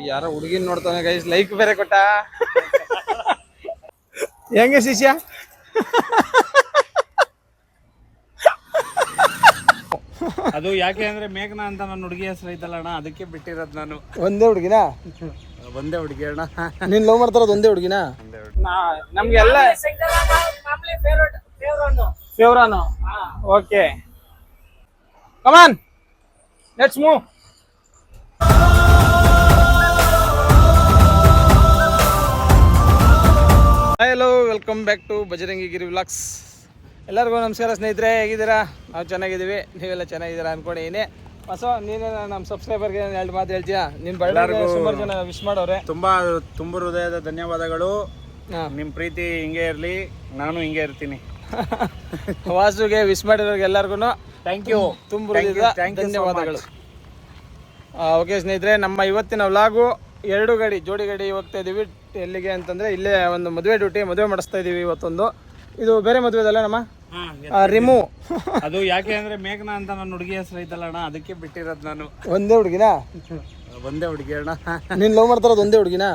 ಯಾರೋ ಹುಡುಗಿನ ನೋಡ್ತಾನೆ ಗೈಸ್, ಲೈಕ್ ಬೇರೆ ಕೊಟ್ಟ. ಹೆಂಗೆ ಶಿಷ್ಯ? ಅದು ಯಾಕೆ ಅಂದ್ರೆ ಮೇಘನಾ ಅಂತ ನನ್ನ ಹುಡುಗಿ ಹೆಸರು ಐತಲ್ಲ ಅಣ್ಣ, ಅದಕ್ಕೆ ಬಿಟ್ಟಿರೋದು ನಾನು. ಒಂದೇ ಹುಡುಗಿನ? ಒಂದೇ ಹುಡುಗಿ ಅಣ್ಣ. ನೀನ್ ಲವ್ ಮಾಡ್ತಾರದು ಒಂದೇ ಹುಡುಗಿನ? ನಮ್ಗೆಲ್ಲ ಫೇವ್ರಾನು. Okay, come on let's move. Hello, welcome back to Bajrangi Giri vlogs. ಎಲ್ಲರಿಗೂ ನಮಸ್ಕಾರ ಸ್ನೇಹಿತರೆ, ಹೇಗಿದ್ದೀರಾ? ನಾವು ಚೆನ್ನಾಗಿದ್ದೀವಿ, ನೀವೆಲ್ಲ ಚೆನ್ನಾಗಿದ್ದೀರಾ ಅನ್ಕೊಂಡಿದ್ದೀನಿ. ನೀನೇ ನಮ್ಮ ಸಬ್ಸ್ಕ್ರೈಬರ್ಗೆ ಎರಡು ಮಾತು ಹೇಳ್ತೀಯಾ? ನಿನ್ನ ಬರ್ಡೇಗೆ ಸುಮಾರು ಜನ ವಿಶ್ ಮಾಡೋರೆ. ತುಂಬ ಹೃದಯದ ಧನ್ಯವಾದಗಳು. ನಿಮ್ಮ ಪ್ರೀತಿ ಹಿಂಗೆ ಇರಲಿ, ನಾನು ಹಿಂಗೆ ಇರ್ತೀನಿ. ವಾಸುಗೆ ವಿಶ್ ಮಾಡಿರೋರಿಗೆ ಎಲ್ಲರಿಗೂ ಥ್ಯಾಂಕ್ ಯು, ತುಂಬ ಹೃದಯದ ಧನ್ಯವಾದಗಳು. ಓಕೆ ಸ್ನೇಹಿತರೆ, ನಮ್ಮ ಇವತ್ತಿನ ವ್ಲಾಗು ಎರಡು ಗಾಡಿ ಜೋಡಿ ಗಾಡಿ ಹೋಗ್ತಾ ಇದ್ದೀವಿ. ಎಲ್ಲಿಗೆ ಅಂತಂದರೆ ಇಲ್ಲೇ ಒಂದು ಮದುವೆ ಮದುವೆ ಮಾಡಿಸ್ತಾ ಇದ್ದೀವಿ ಇವತ್ತೊಂದು. ಇದು ಬೇರೆ ಮದುವೆದಲ್ಲ ನಮ್ಮ ರಿಮೂ. ಅದು ಯಾಕೆ ಅಂದ್ರೆ ಮೇಘನಾ ಅಂತ ನನ್ನ ಹುಡುಗಿ ಹೆಸರು ಐತಲ್ಲ ಅಣ್ಣ, ಅದಕ್ಕೆ ಬಿಟ್ಟಿರೋದು ನಾನು. ಒಂದೇ ಹುಡುಗಿನ? ಒಂದೇ ಹುಡುಗಿ ಅಣ್ಣ. ನೀನ್ ಲವ್ ಮಾಡ್ತಾರದು ಒಂದೇ ಹುಡುಗಿನ?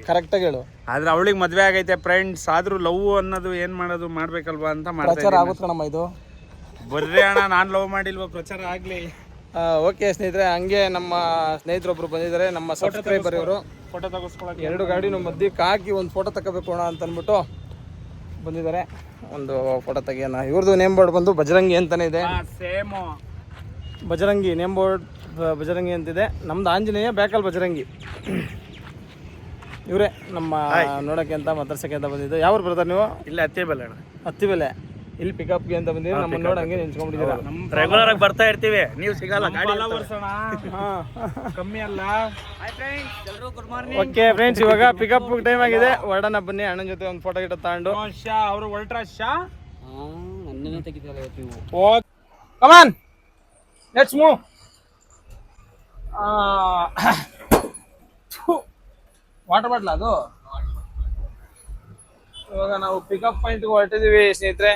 ಕರೆಕ್ಟಾಗಿ ಹೇಳು. ಆದ್ರೆ ಅವಳಿಗೆ ಮದ್ವೆ ಆಗೈತೆ ಫ್ರೆಂಡ್ಸ್. ಆದ್ರೂ ಲವ್ ಅನ್ನೋದು ಏನ್ ಮಾಡೋದು, ಮಾಡ್ಬೇಕಲ್ವಾ ಅಂತ ಪ್ರಚಾರ ಆಗುತ್ತೆ ಕಣಮ್ಮ ಇದು. ಬರ್ರಿ ಅಣ್ಣ, ನಾನ್ ಲವ್ ಮಾಡಿಲ್ವಾ, ಪ್ರಚಾರ ಆಗ್ಲಿ. ಓಕೆ ಸ್ನೇಹಿತರೆ, ಹಂಗೆ ನಮ್ಮ ಸ್ನೇಹಿತರೊಬ್ರು ಬಂದಿದ್ದಾರೆ, ನಮ್ಮ ಸಬ್ಸ್ಕ್ರೈಬರ್ ಇವರು. ಫೋಟೋ ತಗೋಸ್ಕೊಳಕ್ಕೆ ಎರಡು ಗಾಡಿನೂ ಮಧ್ಯಕ್ಕೆ ಹಾಕಿ ಒಂದು ಫೋಟೋ ತಗೋಬೇಕು ಅಣ್ಣ ಅಂತ ಅಂದ್ಬಿಟ್ಟು ಬಂದಿದ್ದಾರೆ. ಒಂದು ಫೋಟೋ ತೆಗಿಯೋಣ. ಇವ್ರದ್ದು ನೇಮ್ ಬೋರ್ಡ್ ಬಂದು ಬಜರಂಗಿ ಅಂತಾನೆ ಇದೆ. Same Bajrangi name board Bajrangi ಅಂತಿದೆ. ನಮ್ದು ಆಂಜನೇಯ, ಬ್ಯಾಕಲ್ ಬಜರಂಗಿ. ಇವರೇ ನಮ್ಮ ನೋಡೋಕ್ಕೆ ಅಂತ ಮಾತಾಡ್ಸೋಕ್ಕೆ ಅಂತ ಬಂದಿದ್ದು. ಯಾವ ಬ್ರದರ್ ನೀವು? ಇಲ್ಲಿ ಹತ್ತಿಬೆಲೆ ಅಣ್ಣ. ಹತ್ತಿಬೆಲೆ. ಇಲ್ಲಿ ಪಿಕಪ್ಗೆ ಅಂತ ಬಂದಿದ್ದೀವಿ. ನಮ್ಮ ನೋಡಂಗೆ ನಿಂತ್ಕೊಂಡ್ಬಿಟ್ಟಿದ್ದೀರಾ. ರೆಗ್ಯುಲರ್ ಆಗಿ ಬರ್ತಾ ಇರ್ತೀವಿ, ನೀವು ಸಿಗಲ್ಲ. ಗಾಡಿ ಕಮ್ಮಿ ಅಲ್ಲ. ಓಕೆ ಫ್ರೆಂಡ್ಸ್, ಇವಾಗ ಪಿಕಪ್ ಟೈಮ್ ಆಗಿದೆ. ಹೊರಡೋಣ ಬನ್ನಿ, ಅಣ್ಣನ ಜೊತೆ ಒಂದು ಫೋಟೋ ಗಿಟ ತಗೊಂಡು. ಅವರು ಹೊರಟ್ರ come on let's move. Water bottle ಅದು. ಇವಾಗ ನಾವು ಪಿಕಪ್ ಪಾಯಿಂಟ್ಗೆ ಹೊರಟಿದ್ದೀವಿ ಸ್ನೇಹಿತರೆ.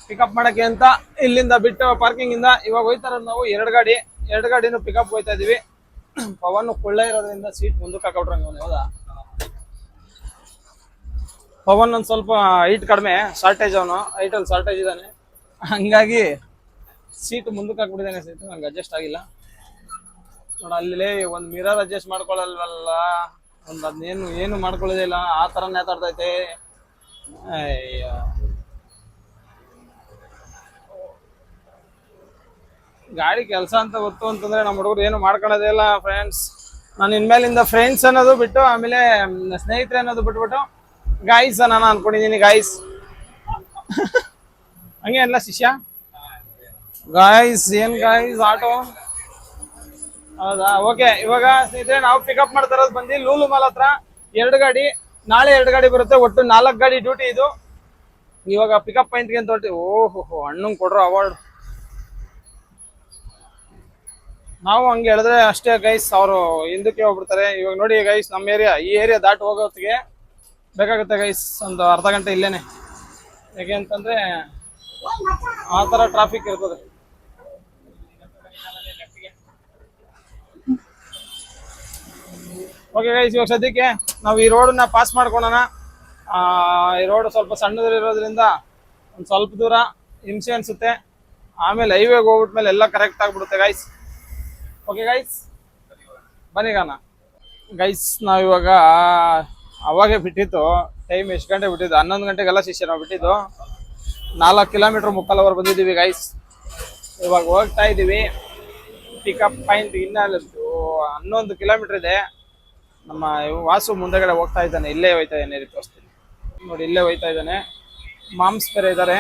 ಪಿಕಪ್ ಮಾಡಕ್ಕೆ ಅಂತ ಇಲ್ಲಿಂದ ಬಿಟ್ಟು ಪಾರ್ಕಿಂಗ್ ಇಂದ ಇವಾಗ ಹೋಯ್ತಾರ ನಾವು ಎರಡು ಗಾಡಿನೂ ಪಿಕಪ್ ಹೋಯ್ತಾ ಇದೀವಿ. ಪವನ್ ಕೊಳ್ಳೆ ಇರೋದ್ರಿಂದ ಸೀಟ್ ಮುಂದಕ್ಕೆ ಹಾಕೊಟ್ರಂಗ. ಹೌದಾ, ಪವನ್ ಒಂದು ಸ್ವಲ್ಪ ಹೈಟ್ ಕಡಿಮೆ, ಶಾರ್ಟೇಜ್, ಅವನು ಹೈಟಲ್ಲಿ ಶಾರ್ಟೇಜ್ ಇದ್ದಾನೆ. ಹಂಗಾಗಿ ಸೀಟ್ ಮುಂದಕ್ಕೆ ಹಾಕ್ಬಿಟ್ಟಿದ್ದಾನೆ. ಸೀಟು ನಂಗೆ ಅಡ್ಜಸ್ಟ್ ಆಗಿಲ್ಲ ನೋಡ. ಅಲ್ಲಿ ಒಂದು ಮಿರರ್ ಅಡ್ಜಸ್ಟ್ ಮಾಡ್ಕೊಳ್ಳಲ್ವಲ್ಲ, ಒಂದು ಅದನ್ನೇನು ಏನು ಮಾಡ್ಕೊಳ್ಳೋದೇ ಇಲ್ಲ, ಆ ಥರ ನೇತಾಡ್ತೈತೆ. ಅಯ್ಯೋ, ಗಾಡಿ ಕೆಲಸ ಅಂತ ಗೊತ್ತು ಅಂತಂದ್ರೆ ನಮ್ಮ ಹುಡುಗರು ಏನು ಮಾಡ್ಕೊಳ್ಳೋದೇ ಇಲ್ಲ ಫ್ರೆಂಡ್ಸ್. ನಾನು ಇನ್ಮೇಲಿಂದ ಫ್ರೆಂಡ್ಸ್ ಅನ್ನೋದು ಬಿಟ್ಟು, ಆಮೇಲೆ ಸ್ನೇಹಿತರೆ ಅನ್ನೋದು ಬಿಟ್ಬಿಟ್ಟು ಗಾಯ್ಸ್ ನಾನು ಅನ್ಕೊಂಡಿದ್ದೀನಿ. ಗಾಯ್ಸ್ ಹಂಗೆ ಅಲ್ಲ ಶಿಷ್ಯ? ಗಾಯ್ಸ್ ಏನ್ ಗಾಯ್ಸ್ ಆಟೋ? ಹೌದಾ, ಓಕೆ. ಇವಾಗ ಸ್ನೇಹಿತರೆ, ನಾವು ಪಿಕಪ್ ಮಾಡ್ತಾ ಇರೋದು ಬಂದು ಲೂಲು ಮಾಲ್ ಹತ್ರ. ಎರಡು ಗಾಡಿ, ನಾಳೆ ಎರಡು ಗಾಡಿ ಬರುತ್ತೆ, ಒಟ್ಟು 4 ಗಾಡಿ ಡ್ಯೂಟಿ ಇದು. ಇವಾಗ ಪಿಕಪ್ ಪಾಯಿಂಟ್ಗೆ ಅಂತ ಹೊರಟಿ. ಓಹೋ, ಅಣ್ಣಂಗೆ ಕೊಡ್ರೋ ಅವಾರ್ಡ್. ನಾವು ಹಂಗೆ ಹೇಳಿದ್ರೆ ಅಷ್ಟೇ ಗೈಸ್, ಅವರು ಹಿಂದಕ್ಕೆ ಹೋಗ್ಬಿಡ್ತಾರೆ. ಇವಾಗ ನೋಡಿ ಗೈಸ್, ನಮ್ಮ ಈ ಏರಿಯಾ ದಾಟಿ ಹೋಗೋತ್ತಿಗೆ ಬೇಕಾಗುತ್ತೆ ಗೈಸ್ ಒಂದು ಅರ್ಧ ಗಂಟೆ ಇಲ್ಲೇನೆ. ಹೇಗೆ ಅಂತಂದ್ರೆ ಆ ಥರ ಟ್ರಾಫಿಕ್ ಇರ್ತದೆ. ಓಕೆ ಗೈಸ್, ಇವಾಗ ಸದ್ಯಕ್ಕೆ ನಾವು ಈ ರೋಡನ್ನ ಪಾಸ್ ಮಾಡ್ಕೊಳ್ಳೋಣ. ಈ ರೋಡ್ ಸ್ವಲ್ಪ ಸಣ್ಣದಿರೋದ್ರಿಂದ ಒಂದು ಸ್ವಲ್ಪ ದೂರ ಹಿಂಸೆ ಅನ್ಸುತ್ತೆ. ಆಮೇಲೆ ಹೈವೇಗೆ ಹೋಗ್ಬಿಟ್ಮೇಲೆ ಎಲ್ಲ ಕರೆಕ್ಟ್ ಆಗಿಬಿಡುತ್ತೆ ಗೈಸ್. ಓಕೆ ಗೈಸ್, ಬನ್ನಿ ಗಾನ ಗೈಸ್. ನಾವಿವಾಗ ಅವಾಗೆ ಬಿಟ್ಟಿದ್ದು ಟೈಮ್ ಎಷ್ಟು ಗಂಟೆ ಬಿಟ್ಟಿದ್ದು? 11 ಗಂಟೆಗೆಲ್ಲ ಶಿಷ್ಯ ನಾವು ಬಿಟ್ಟಿದ್ದು. 4 ಕಿಲೋಮೀಟ್ರ್ ಮುಕ್ಕಾಲ್ ಅವರ್ ಬಂದಿದ್ದೀವಿ ಗೈಸ್. ಇವಾಗ ಹೋಗ್ತಾ ಇದ್ದೀವಿ ಪಿಕಪ್ ಪಾಯಿಂಟ್. ಇನ್ನ 11 ಕಿಲೋಮೀಟ್ರ್ ಇದೆ. ನಮ್ಮ ವಾಸು ಮುಂದೆಗಡೆ ಹೋಗ್ತಾ ಇದ್ದಾನೆ, ಇಲ್ಲೇ ಹೋಯ್ತಾ ಇದ್ದಾನೆ. ತೋರಿಸ್ತೀನಿ ನೋಡಿ, ಇಲ್ಲೇ ಹೋಯ್ತಾ ಇದ್ದಾನೆ. ಮಾಮ್ಸ್ ಬೇರೆ ಇದ್ದಾರೆ.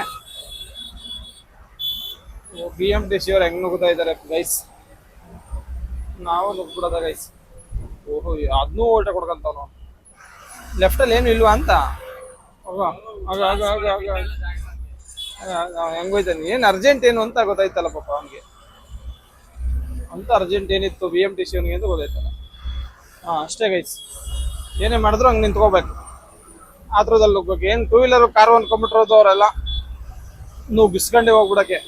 BMTC ಅವ್ರು ಹೆಂಗ್ ನುಗ್ಗುತ್ತಾ ಇದ್ದಾರೆ ಗೈಸ್. ನಾವು ನುಗ್ಬಿಡೋದ ಗೈಸ್. ಓಹೋ, ಅದನ್ನೂ ಓಲ್ಟ ಕೊಡ್ಕಂತವನು. ಲೆಫ್ಟಲ್ಲಿ ಏನು ಇಲ್ವಾ ಅಂತ ಹೆಂಗ್ ಹೋಯ್ತಾನೆ. ಏನು ಅರ್ಜೆಂಟ್ ಏನು ಅಂತ ಗೊತ್ತಾಯ್ತಲ್ಲ ಪಾಪ ಅವನಿಗೆ. ಅಂತ ಅರ್ಜೆಂಟ್ ಏನಿತ್ತು BMTC ಅವನಿಗೆ ಅಂತ ಗೊತ್ತಾಯ್ತಲ್ಲ. ಅಷ್ಟೇ ಗೈಸ್, ಏನೇ ಮಾಡಿದ್ರು ಹಂಗೆ ನಿಂತ್ಕೋಬೇಕು, ಆ ಥರದಲ್ಲಿ ಹೋಗ್ಬೇಕು. ಏನು 2 ವೀಲರ್ ಕಾರು ಅನ್ಕೊಂಡ್ಬಿಟ್ರೋದು ಅವರೆಲ್ಲ ನುಗ್ಗಿಸ್ಕೊಂಡೆ ಹೋಗ್ಬಿಡಕ್ಕೆ.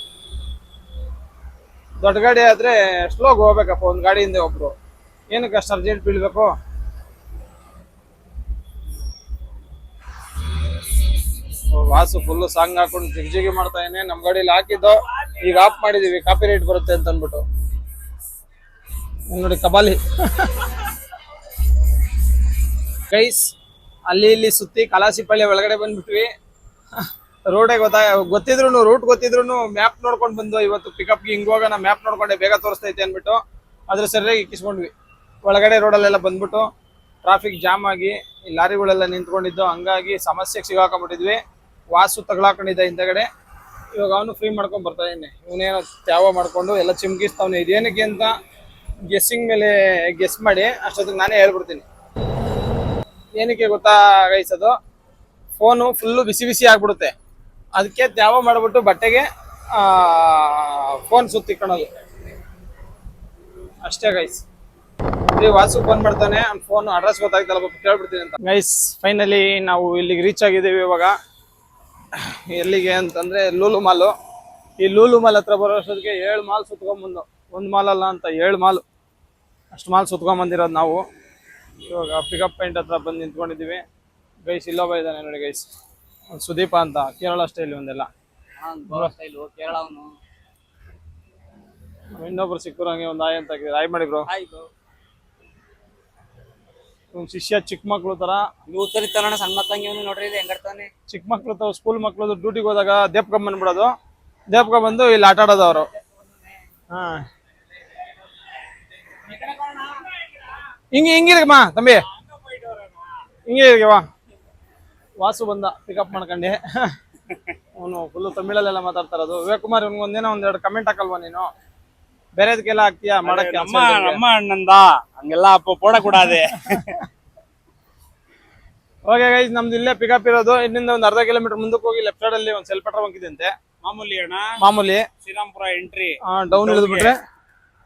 ದೊಡ್ಡ ಗಾಡಿ ಆದರೆ ಸ್ಲೋಗಿ ಹೋಗ್ಬೇಕಪ್ಪ, ಒಂದು ಗಾಡಿಯಿಂದ ಒಬ್ರು. ಏನಕ್ಕೆ ಅಷ್ಟು ಅರ್ಜೆಂಟ್ ಬೀಳ್ಬೇಕು? ವಾಸು ಫುಲ್ ಸಾಂಗ್ ಹಾಕೊಂಡು ಜಿಗ್ಜಿಗಿ ಮಾಡ್ತಾ ಏನೇ ನಮ್ ಗಾಡಿಯಲ್ಲಿ ಹಾಕಿದ್ದು ಈಗ ಆಫ್ ಮಾಡಿದೀವಿ, ಕಾಪಿ ರೈಟ್ ಬರುತ್ತೆ ಅಂತ ಅಂದ್ಬಿಟ್ಟು. ನೋಡಿ ಕಬಾಲಿ ಗೈಸ್, ಅಲ್ಲಿ ಇಲ್ಲಿ ಸುತ್ತಿ ಕಲಾಸಿಪಳ್ಳಿ ಒಳಗಡೆ ಬಂದ್ಬಿಟ್ವಿ. ರೋಡೇ ಗೊತ್ತಿದ್ರು ರೂಟ್ ಗೊತ್ತಿದ್ರು ಮ್ಯಾಪ್ ನೋಡ್ಕೊಂಡು ಬಂದು ಇವತ್ತು ಪಿಕಪ್ಗೆ ಹಿಂಗ್ ಹೋಗೋಣ, ಮ್ಯಾಪ್ ನೋಡ್ಕೊಂಡೆ ಬೇಗ ತೋರಿಸ್ತೈತೆ ಅಂದ್ಬಿಟ್ಟು ಅದ್ರ ಸರಿಯಾಗಿ ಇಕ್ಕಿಸ್ಕೊಂಡ್ವಿ. ಒಳಗಡೆ ರೋಡಲ್ಲೆಲ್ಲ ಬಂದ್ಬಿಟ್ಟು ಟ್ರಾಫಿಕ್ ಜಾಮ್ ಆಗಿ ಈ ಲಾರಿಗಳೆಲ್ಲ ನಿಂತ್ಕೊಂಡಿದ್ದು, ಹಂಗಾಗಿ ಸಮಸ್ಯೆಗೆ ಸಿಗಾಕೊಂಡ್ಬಿಟ್ಟಿದ್ವಿ. ವಾಸು ತಗೊಳಕೊಂಡಿದ್ದ ಹಿಂದಗಡೆ, ಇವಾಗ ಅವನು ಫ್ರೀ ಮಾಡ್ಕೊಂಡ್ ಬರ್ತಾ ಇದ್ದಾನೆ. ಇವನೇನೋ ತ್ಯಾವ ಮಾಡ್ಕೊಂಡು ಎಲ್ಲ ಚಿಮ್ಕಿಸ್ತಾವನೆ. ಇದೇನಕ್ಕೆ ಅಂತ ಗೆಸ್ಸಿಂಗ್ ಮೇಲೆ ಗೆಸ್ ಮಾಡಿ ಅಷ್ಟೊತ್ತಿಗೆ ನಾನೇ ಹೇಳ್ಬಿಡ್ತೀನಿ. ಏನಕ್ಕೆ ಗೊತ್ತಾ ಗೈಸ್, ಅದು ಫೋನು ಫುಲ್ಲು ಬಿಸಿ ಬಿಸಿ ಆಗ್ಬಿಡುತ್ತೆ, ಅದಕ್ಕೆ ತ್ಯಾವ ಮಾಡ್ಬಿಟ್ಟು ಬಟ್ಟೆಗೆ ಫೋನ್ ಸುತ್ತಿಕೊಳ್ಳೋದು ಅಷ್ಟೇ ಗೈಸ್. ವಾಸು ಫೋನ್ ಮಾಡ್ತಾನೆ, ಅವ್ನ ಫೋನ್ ಅಡ್ರೆಸ್ ಗೊತ್ತಾಗ್ತಲ್ಲ ಕೇಳ್ಬಿಡ್ತೀನಿ ಅಂತ. ಗೈಸ್ ಫೈನಲಿ ನಾವು ಇಲ್ಲಿಗೆ ರೀಚ್ ಆಗಿದ್ದೀವಿ. ಇವಾಗ ಎಲ್ಲಿಗೆ ಅಂತಂದ್ರೆ ಲೂಲು ಮಾಲು. ಈ ಲೂಲು ಮಾಲ್ ಹತ್ರ ಬರೋ ಅಷ್ಟೊತ್ತಿಗೆ 7 ಮಾಲ್ ಸುತ್ಕೊಂಡ್ಬಂದು, 1 ಮಾಲ್ ಅಲ್ಲ ಅಂತ 7 ಮಾಲ್, ಅಷ್ಟು ಮಾಲ್ ಸುತ್ಕೊಂಡ್ಬಂದಿರೋದು ನಾವು. ಇವಾಗ ಪಿಕಪ್ ಪಾಯಿಂಟ್ ಹತ್ರ ಬಂದು ನಿಂತ್ಕೊಂಡಿದ್ದೀವಿ. ಗೈಸ್ ಇಲ್ಲೊಬ್ಬ ಇದ್ದಾನೆ ನೋಡಿ ಗೈಸ್, ಸುದೀಪ ಅಂತ, ಕೇರಳ ಸ್ಟೈಲ್ ಒಂದೆಲ್ಲ ಇನ್ನೊಬ್ರು ಸಿಕ್ಕರು ಹಂಗೆ ಒಂದು ಆಯ್ ಅಂತ ಆಯ್ ಮಾಡಿ ಬ್ರೋ. ಶಿಷ್ಯ ಚಿಕ್ಕ ಮಕ್ಳು ತರ ಸಣ್ಣ ಮಕ್ಕಳಂಗೆ ನೋಡ್ರಿ ಹೆಂಗಾಡ್ತಾನೆ. ಚಿಕ್ಕ ಮಕ್ಳು ತರ ಸ್ಕೂಲ್ ಮಕ್ಳು ಡ್ಯೂಟಿಗೆ ಹೋದಾಗ ದೇಪ್ಕೊಂಡ್ ಬಂದ್ಬಿಡೋದು, ದೇಪ್ಕೊಂಡ್ ಬಂದು ಇಲ್ಲಿ ಆಟ ಆಡೋದು ಅವರು. ಹಾ ಹಿಂಗಿರ್ಗಮ್ಮ ತಮ್ಮಿ, ಹಿಂಗೆ ಇರ್ಗವಾ. ವಾಸು ಬಂದ ಪಿಕಪ್ ಮಾಡ್ಕೊಂಡೆ, ಅವನು ಫುಲ್ಲು ತಮಿಳಲ್ಲೆಲ್ಲ ಮಾತಾಡ್ತಾರದು. ವಿವೇಕುಮಾರ್ ಇವ್ನಿಗೆ ಒಂದೇನೋ 1-2 ಕಮೆಂಟ್ ಹಾಕಲ್ವಾ ನೀನು? ಬೇರೆದಕ್ಕೆಲ್ಲ ಹಾಕ್ತೀಯಾ ಮಾಡಕ್ಕೆ? ನಮ್ಮ ಅಣ್ಣಂದ ಹಂಗೆಲ್ಲ ಪೋಡ ಕೂಡಾದೆ. ಓಕೆ ಗೈಸ್, ನಮ್ದು ಇಲ್ಲೇ ಪಿಕಪ್ ಇರೋದು. ಇಲ್ಲಿಂದ ಒಂದು ಅರ್ಧ ಕಿಲೋಮೀಟರ್ ಮುಂದಕ್ಕೆ ಹೋಗಿ ಲೆಫ್ಟ್ ಸೈಡ್ ಅಲ್ಲಿ ಒಂದು ಸೆಲ್ ಪೆಟ್ರೋಲ್ ಬಂಕ್ ಇದೆ ಅಂತೆ. ಮಾಮೂಲಿ ಅಣ್ಣ, ಮಾಮೂಲಿ ಶ್ರೀರಾಮ್ಪುರ ಎಂಟ್ರಿ ಡೌನ್ ಇಳಿದು ಬಿಟ್ರೆ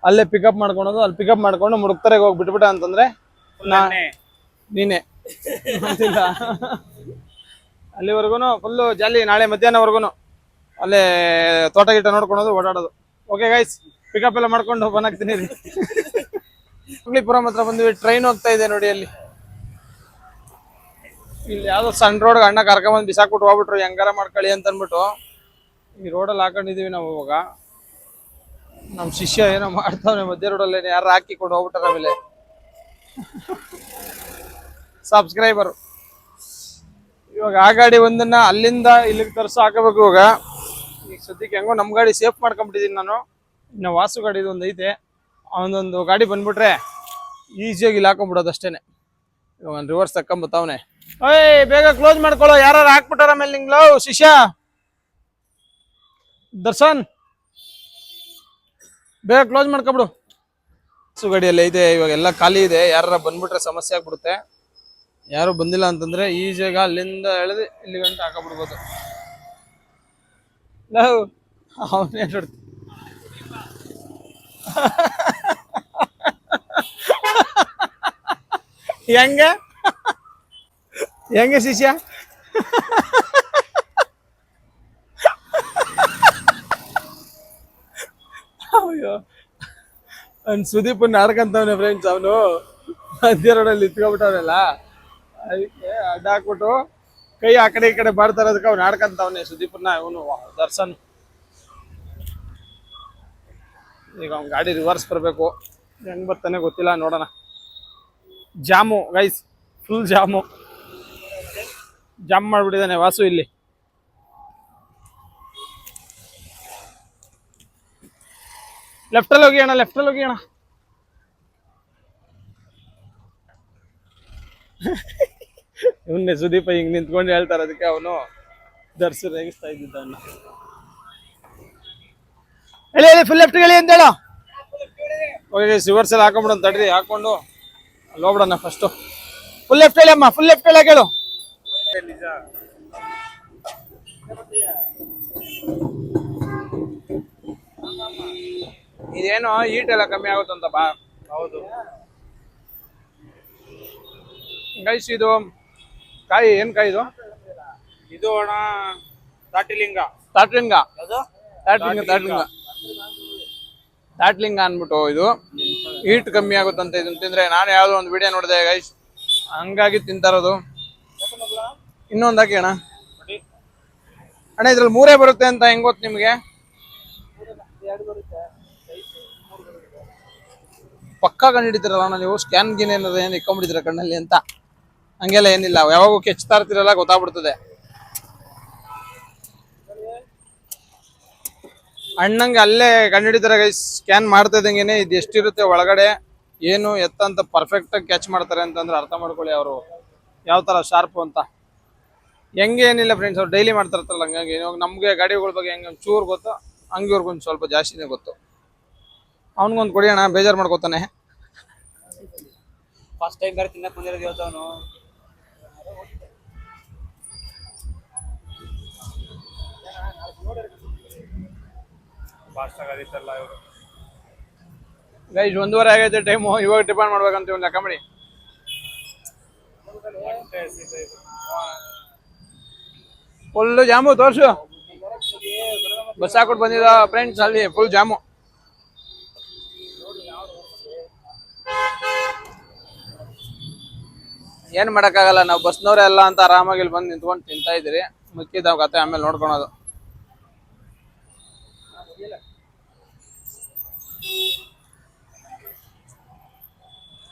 ಅಲ್ಲೇ ಪಿಕಪ್ ಮಾಡ್ಕೊಳೋದು. ಅಲ್ಲಿ ಪಿಕಪ್ ಮಾಡ್ಕೊಂಡು ಮುಡುಕ್ತರೆಗೆ ಹೋಗಿ ಬಿಟ್ಬಿಟ್ಟ ಅಂತಂದ್ರೆ ನೀನೆ ಅಲ್ಲಿವರೆಗೂ ಫುಲ್ಲು ಜಾಲಿ. ನಾಳೆ ಮಧ್ಯಾಹ್ನವರೆಗೂ ಅಲ್ಲೇ ತೋಟ ಗಿಟ ನೋಡ್ಕೊಳೋದು, ಓಡಾಡೋದು. ಓಕೆ ಗೈಸ್, ಪಿಕಪ್ ಎಲ್ಲ ಮಾಡ್ಕೊಂಡು ಬಂದಾಗ್ತೀನಿ. ಹುಬ್ಳಿಪುರಂ ಹತ್ರ ಬಂದ್ವಿ, ಟ್ರೈನ್ ಹೋಗ್ತಾ ಇದೆ ನೋಡಿ. ಅಲ್ಲಿ ಇಲ್ಲಿ ಯಾವ್ದೋ ಸಣ್ಣ ರೋಡ್ ಅಣ್ಣ ಕರ್ಕೊಂಬಂದು ಬಿಸಾಕ್ಬಿಟ್ಟು ಹೋಗ್ಬಿಟ್ರು, ಹೆಂಗಾರ ಮಾಡ್ಕೊಳ್ಳಿ ಅಂತ ಅಂದ್ಬಿಟ್ಟು ಈ ರೋಡಲ್ಲಿ ಹಾಕೊಂಡಿದೀವಿ ನಾವು. ಇವಾಗ ನಮ್ ಶಿಷ್ಯ ಏನೋ ಮಾಡ್ತಾವನೆ ಮಧ್ಯ ರೋಡಲ್ಲಿ, ಯಾರು ಹಾಕಿಕೊಂಡು ಹೋಗ್ಬಿಟ್ಟಾರ. ಆಮೇಲೆ ಸಬ್ಸ್ಕ್ರೈಬರ್ ಇವಾಗ ಆ ಗಾಡಿ ಒಂದನ್ನ ಅಲ್ಲಿಂದ ಇಲ್ಲಿಗೆ ತರ್ಸ ಹಾಕಬೇಕು. ಇವಾಗ ಈಗ ಸದ್ಯಕ್ಕೆ ಹೆಂಗೋ ನಮ್ ಗಾಡಿ ಸೇಫ್ ಮಾಡ್ಕೊಂಡ್ಬಿಟ್ಟಿದೀನಿ ನಾನು. ಇನ್ನು ವಾಸು ಗಾಡಿದು ಒಂದು ಐತೆ, ಅವನೊಂದು ಗಾಡಿ ಬಂದ್ಬಿಟ್ರೆ ಈಸಿಯಾಗಿ ಇಲ್ಲಿ ಹಾಕೊಂಡ್ಬಿಡೋದು ಅಷ್ಟೇನೆ. ಇವಾಗ ರಿವರ್ಸ್ ತಕ್ಕೊಂಬತ್ತವನೆ. ಓಯ್ ಬೇಗ ಕ್ಲೋಸ್ ಮಾಡ್ಕೊಳ್ಳೋ, ಯಾರು ಹಾಕ್ಬಿಟ್ಟಾರ ಮೇಲೆ ನಿಂಗ್ಲೋ ಶಿಷ್ಯ. ದರ್ಶನ್ ಬೇಗ ಕ್ಲೋಸ್ ಮಾಡ್ಕೊಬಿಡು. ವಾಸು ಗಾಡಿಯಲ್ಲಿ ಐತೆ, ಇವಾಗ ಎಲ್ಲ ಖಾಲಿ ಇದೆ. ಯಾರ ಬಂದ್ಬಿಟ್ರೆ ಸಮಸ್ಯೆ ಆಗ್ಬಿಡುತ್ತೆ. ಯಾರು ಬಂದಿಲ್ಲ ಅಂತಂದ್ರೆ ಈಜಿಯಾಗ ಅಲ್ಲಿಂದ ಎಳೆದು ಇಲ್ಲಿ ಗಂಟೆ ಹಾಕಬಿಡ್ಬೋದು. ನಾವು ಅವನೇ ನೋಡ್ತೀವಿ. ಹೆಂಗೆ ಹೆಂಗೆ ಶಿಷ್ಯ? ಅಯ್ಯೋ, ಅವ್ನು ಸುದೀಪನ್ ಆಡ್ಕಂತವನೆ ಫ್ರೆಂಡ್ಸ್. ಅವನು ಮಧ್ಯ ರೋಡಲ್ಲಿ ಇತ್ಕೊಬಿಟ್ಟವನಲ್ಲ, ಅದಕ್ಕೆ ಅಡ್ಡ ಹಾಕ್ಬಿಟ್ಟು ಕೈ ಆ ಕಡೆ ಈ ಕಡೆ ಬಾಡ್ತಾ ಇರೋದಕ್ಕೆ ಅವ್ನು ಆಡ್ಕಂತವನೆ ಸುದೀಪನ್ನ. ಇವನು ದರ್ಶನ್. ಈಗ ಅವ್ನ ಗಾಡಿ ರಿವರ್ಸ್ ಬರಬೇಕು, ಹೆಂಗ್ ಬರ್ತಾನೆ ಗೊತ್ತಿಲ್ಲ, ನೋಡೋಣ. Jam guys, full jam, jam ಮಾಡ್ಬಿಟ್ಟಿದ್ದಾನೆ ವಾಸು ಇಲ್ಲಿ. ಲೆಫ್ಟಲ್ಲಿ ಹೋಗಿ ಅಣ್ಣ, ಲೆಫ್ಟಲ್ಲಿ ಹೋಗಿ ಅಣ್ಣ. ಇವನ್ನೇ ಸುದೀಪ ಹಿಂಗ್ ನಿಂತ್ಕೊಂಡು ಹೇಳ್ತಾರೆ, ಅದಕ್ಕೆ ಅವನು ದರ್ಶನ್ ರೇಗಿಸ್ತಾ ಇದ್ದಿದ್ದ ಅವನ್ನ. ಹೇಳಿ ಹೇಳಿ, ಫುಲ್ ಲೆಫ್ಟ್ ಹೇಳಿ ಅಂತ ಹೇಳೋ. ಓಕೆ ರಿವರ್ಸ್ ಎಲ್ಲ ಹಾಕೊಂಡ್ಬಿಡೋಣ ತಡ್ರಿ, ಹಾಕೊಂಡು ಅಲ್ಲಿ ಹೋಗ್ಬಿಡೋಣ ಫಸ್ಟು. ಫುಲ್ ಲೆಫ್ಟ್ ಹೇಳಿ ಅಮ್ಮ, ಫುಲ್ ಲೆಫ್ಟ್ ಹೇಳಿ ಕೇಳು. ಇದೇನೋ ಹೀಟ್ ಎಲ್ಲ ಕಮ್ಮಿ ಆಗುತ್ತಂತ ಬಾ. ಹೌದು ಗೈಸ್, ಇದು ಕಾಯಿ ಏನ್ ಕಾಯಿ ಇದು? ಇದು ಅಣ್ಣ ತಾಟಿಲಿಂಗ. ತಾಟ್ಲಿಂಗ, ತಾಟ್ಲಿಂಗ, ತಾಟ್ಲಿಂಗ, ತಾಟ್ಲಿಂಗ ಅನ್ಬಿಟ್ಟು ಇದು ಹೀಟ್ ಕಮ್ಮಿ ಆಗುತ್ತಂತೆ ಇದನ್ನ ತಿಂದ್ರೆ. ನಾನು ಯಾವ್ದೋ ಒಂದು ವಿಡಿಯೋ ನೋಡಿದೆ ಗೈಸ್, ಹಂಗಾಗಿ ತಿಂತಾ ಇರೋದು. ಇನ್ನೊಂದು ಹಾಕಿ ಅಣ್ಣ. ಅಣ್ಣ ಇದ್ರಲ್ಲಿ 3 ಬರುತ್ತೆ ಅಂತ ಹೆಂಗ್ ಗೊತ್ತು ನಿಮ್ಗೆ? ಪಕ್ಕಾ ಕಂಡು ಹಿಡಿತೀರಲ್ಲ ಅಣ್ಣ ನೀವು, ಸ್ಕ್ಯಾನ್ ಗಿನ್ ಏನಾದ್ರು ಏನು ಇಟ್ಕೊಂಡ್ಬಿಟ್ಟಿದ್ರ ಕಣ್ಣಲ್ಲಿ ಅಂತ? ಹಂಗೆಲ್ಲ ಏನಿಲ್ಲ, ಯಾವಾಗ ಕೆಚ್ತಾ ಇರ್ತೀರಲ್ಲ ಗೊತ್ತಾಗ್ಬಿಡ್ತದೆ. ಅಣ್ಣಂಗೆ ಅಲ್ಲೇ ಕಂಡು ಹಿಡಿತಾರೆ ಗೈಸ್, ಸ್ಕ್ಯಾನ್ ಮಾಡ್ತಾ ಇದ್ದಂಗೆನೆ ಇದು ಎಷ್ಟಿರುತ್ತೆ ಒಳಗಡೆ ಏನು ಎತ್ತ ಅಂತ ಪರ್ಫೆಕ್ಟ್ ಆಗಿ ಕ್ಯಾಚ್ ಮಾಡ್ತಾರೆ ಅಂತಂದ್ರೆ ಅರ್ಥ ಮಾಡ್ಕೊಳ್ಳಿ ಅವರು ಯಾವ ತರ ಶಾರ್ಪ್ ಅಂತ. ಹೆಂಗೆ ಏನಿಲ್ಲ ಫ್ರೆಂಡ್ಸ್, ಅವ್ರು ಡೈಲಿ ಮಾಡ್ತಿರ್ತಾರಲ್ಲ ಹಂಗಾಗಿ. ಇವಾಗ ನಮ್ಗೆ ಗಾಡಿಗಳ ಬಗ್ಗೆ ಹೆಂಗೆ ಚೂರು ಗೊತ್ತು, ಹಂಗೆ ಇವ್ರಿಗೊಂದು ಸ್ವಲ್ಪ ಜಾಸ್ತಿನೇ ಗೊತ್ತು. ಅವ್ನಿಗೊಂದು ಕೊಡಿ ಅಣ್ಣ, ಬೇಜಾರು ಮಾಡ್ಕೋತಾನೆ. ಫಸ್ಟ್ ಟೈಮ್ ಬೇರೆ ತಿನ್ನಕ್ ಬಂದಿರೋದು ಇವತ್ತು ಅವನು. ಗೈಸ್ 1:30 ಆಗೈತೆ ಟೈಮು, ಇವಾಗ ಟಿಫನ್ ಮಾಡ್ಬೇಕಂತ ಒಂದು ಲೆಕ್ಕ ಮಾಡಿ. ಫುಲ್ ಜಾಮು ತೋರ್ಸು. ಬಸ್ ಹಾಕೊಟ್ಟು ಬಂದಿದ ಫ್ರೆಂಡ್ಸ್, ಅಲ್ಲಿ ಫುಲ್ ಜಾಮು. ಏನ್ ಮಾಡಕ್ಕಾಗಲ್ಲ, ನಾವು ಬಸ್ನವ್ರೆ ಎಲ್ಲ ಅಂತ ಆರಾಮಾಗಿ ಇಲ್ಲಿ ಬಂದು ನಿಂತ್ಕೊಂಡು ತಿಂತಾ ಇದ್ದೀರಿ. ಮಿಕ್ಕಿದ ಕತೆ ಆಮೇಲೆ ನೋಡ್ಕೊಳೋದು.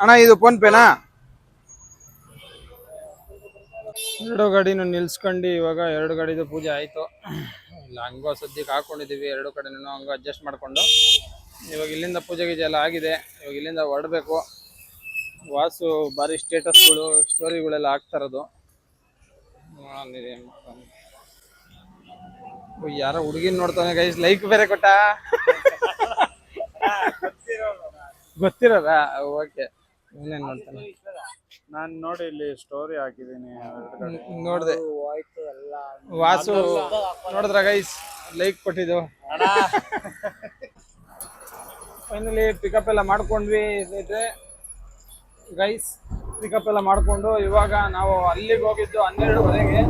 ಅಣ್ಣ ಇದು ಫೋನ್ ಪೇನಾ? 2 ಗಾಡಿನೂ ನಿಲ್ಸ್ಕೊಂಡು ಇವಾಗ 2 ಗಾಡಿದು ಪೂಜೆ ಆಯ್ತು. ಇಲ್ಲ ಹಂಗೋ ಸದ್ಯಕ್ಕೆ ಹಾಕೊಂಡಿದೀವಿ 2 ಕಡೆನೂ ಹಂಗೋ ಅಡ್ಜಸ್ಟ್ ಮಾಡ್ಕೊಂಡು. ಇವಾಗ ಇಲ್ಲಿಂದ ಪೂಜೆ ಗೀಜೆ ಎಲ್ಲ ಆಗಿದೆ, ಇವಾಗ ಇಲ್ಲಿಂದ ಹೊರಡಬೇಕು. ವಾಸು ಭಾರಿ ಸ್ಟೇಟಸ್ಗಳು ಸ್ಟೋರಿಗಳೆಲ್ಲ ಹಾಕ್ತಾ ಇರೋದು. ಯಾರೋ ಹುಡುಗಿನ ನೋಡ್ತಾನೆ ಗೈಸ್, ಲೈಕ್ ಬೇರೆ ಕೊಟ್ಟ. ಗೊತ್ತಿರೋದಾ? ಓಕೆ, ಇನ್ನೇನು ನೋಡ್ತಾನೆ. ನಾನು ನೋಡಿ ಇಲ್ಲಿ ಸ್ಟೋರಿ ಹಾಕಿದ್ದೀನಿ, ನೋಡ್ದೆ. ವಾಸು ನೋಡಿದ್ರ ಗೈಸ್, ಲೈಕ್ ಕೊಟ್ಟಿದ್ದು. ಫೈನಲಿ ಪಿಕಪ್ ಎಲ್ಲ ಮಾಡ್ಕೊಂಡ್ವಿ ಗೈಸ್. ಪಿಕಪ್ ಎಲ್ಲ ಮಾಡ್ಕೊಂಡು ಇವಾಗ ನಾವು ಅಲ್ಲಿಗೆ ಹೋಗಿದ್ದು 12:30ಗೆ,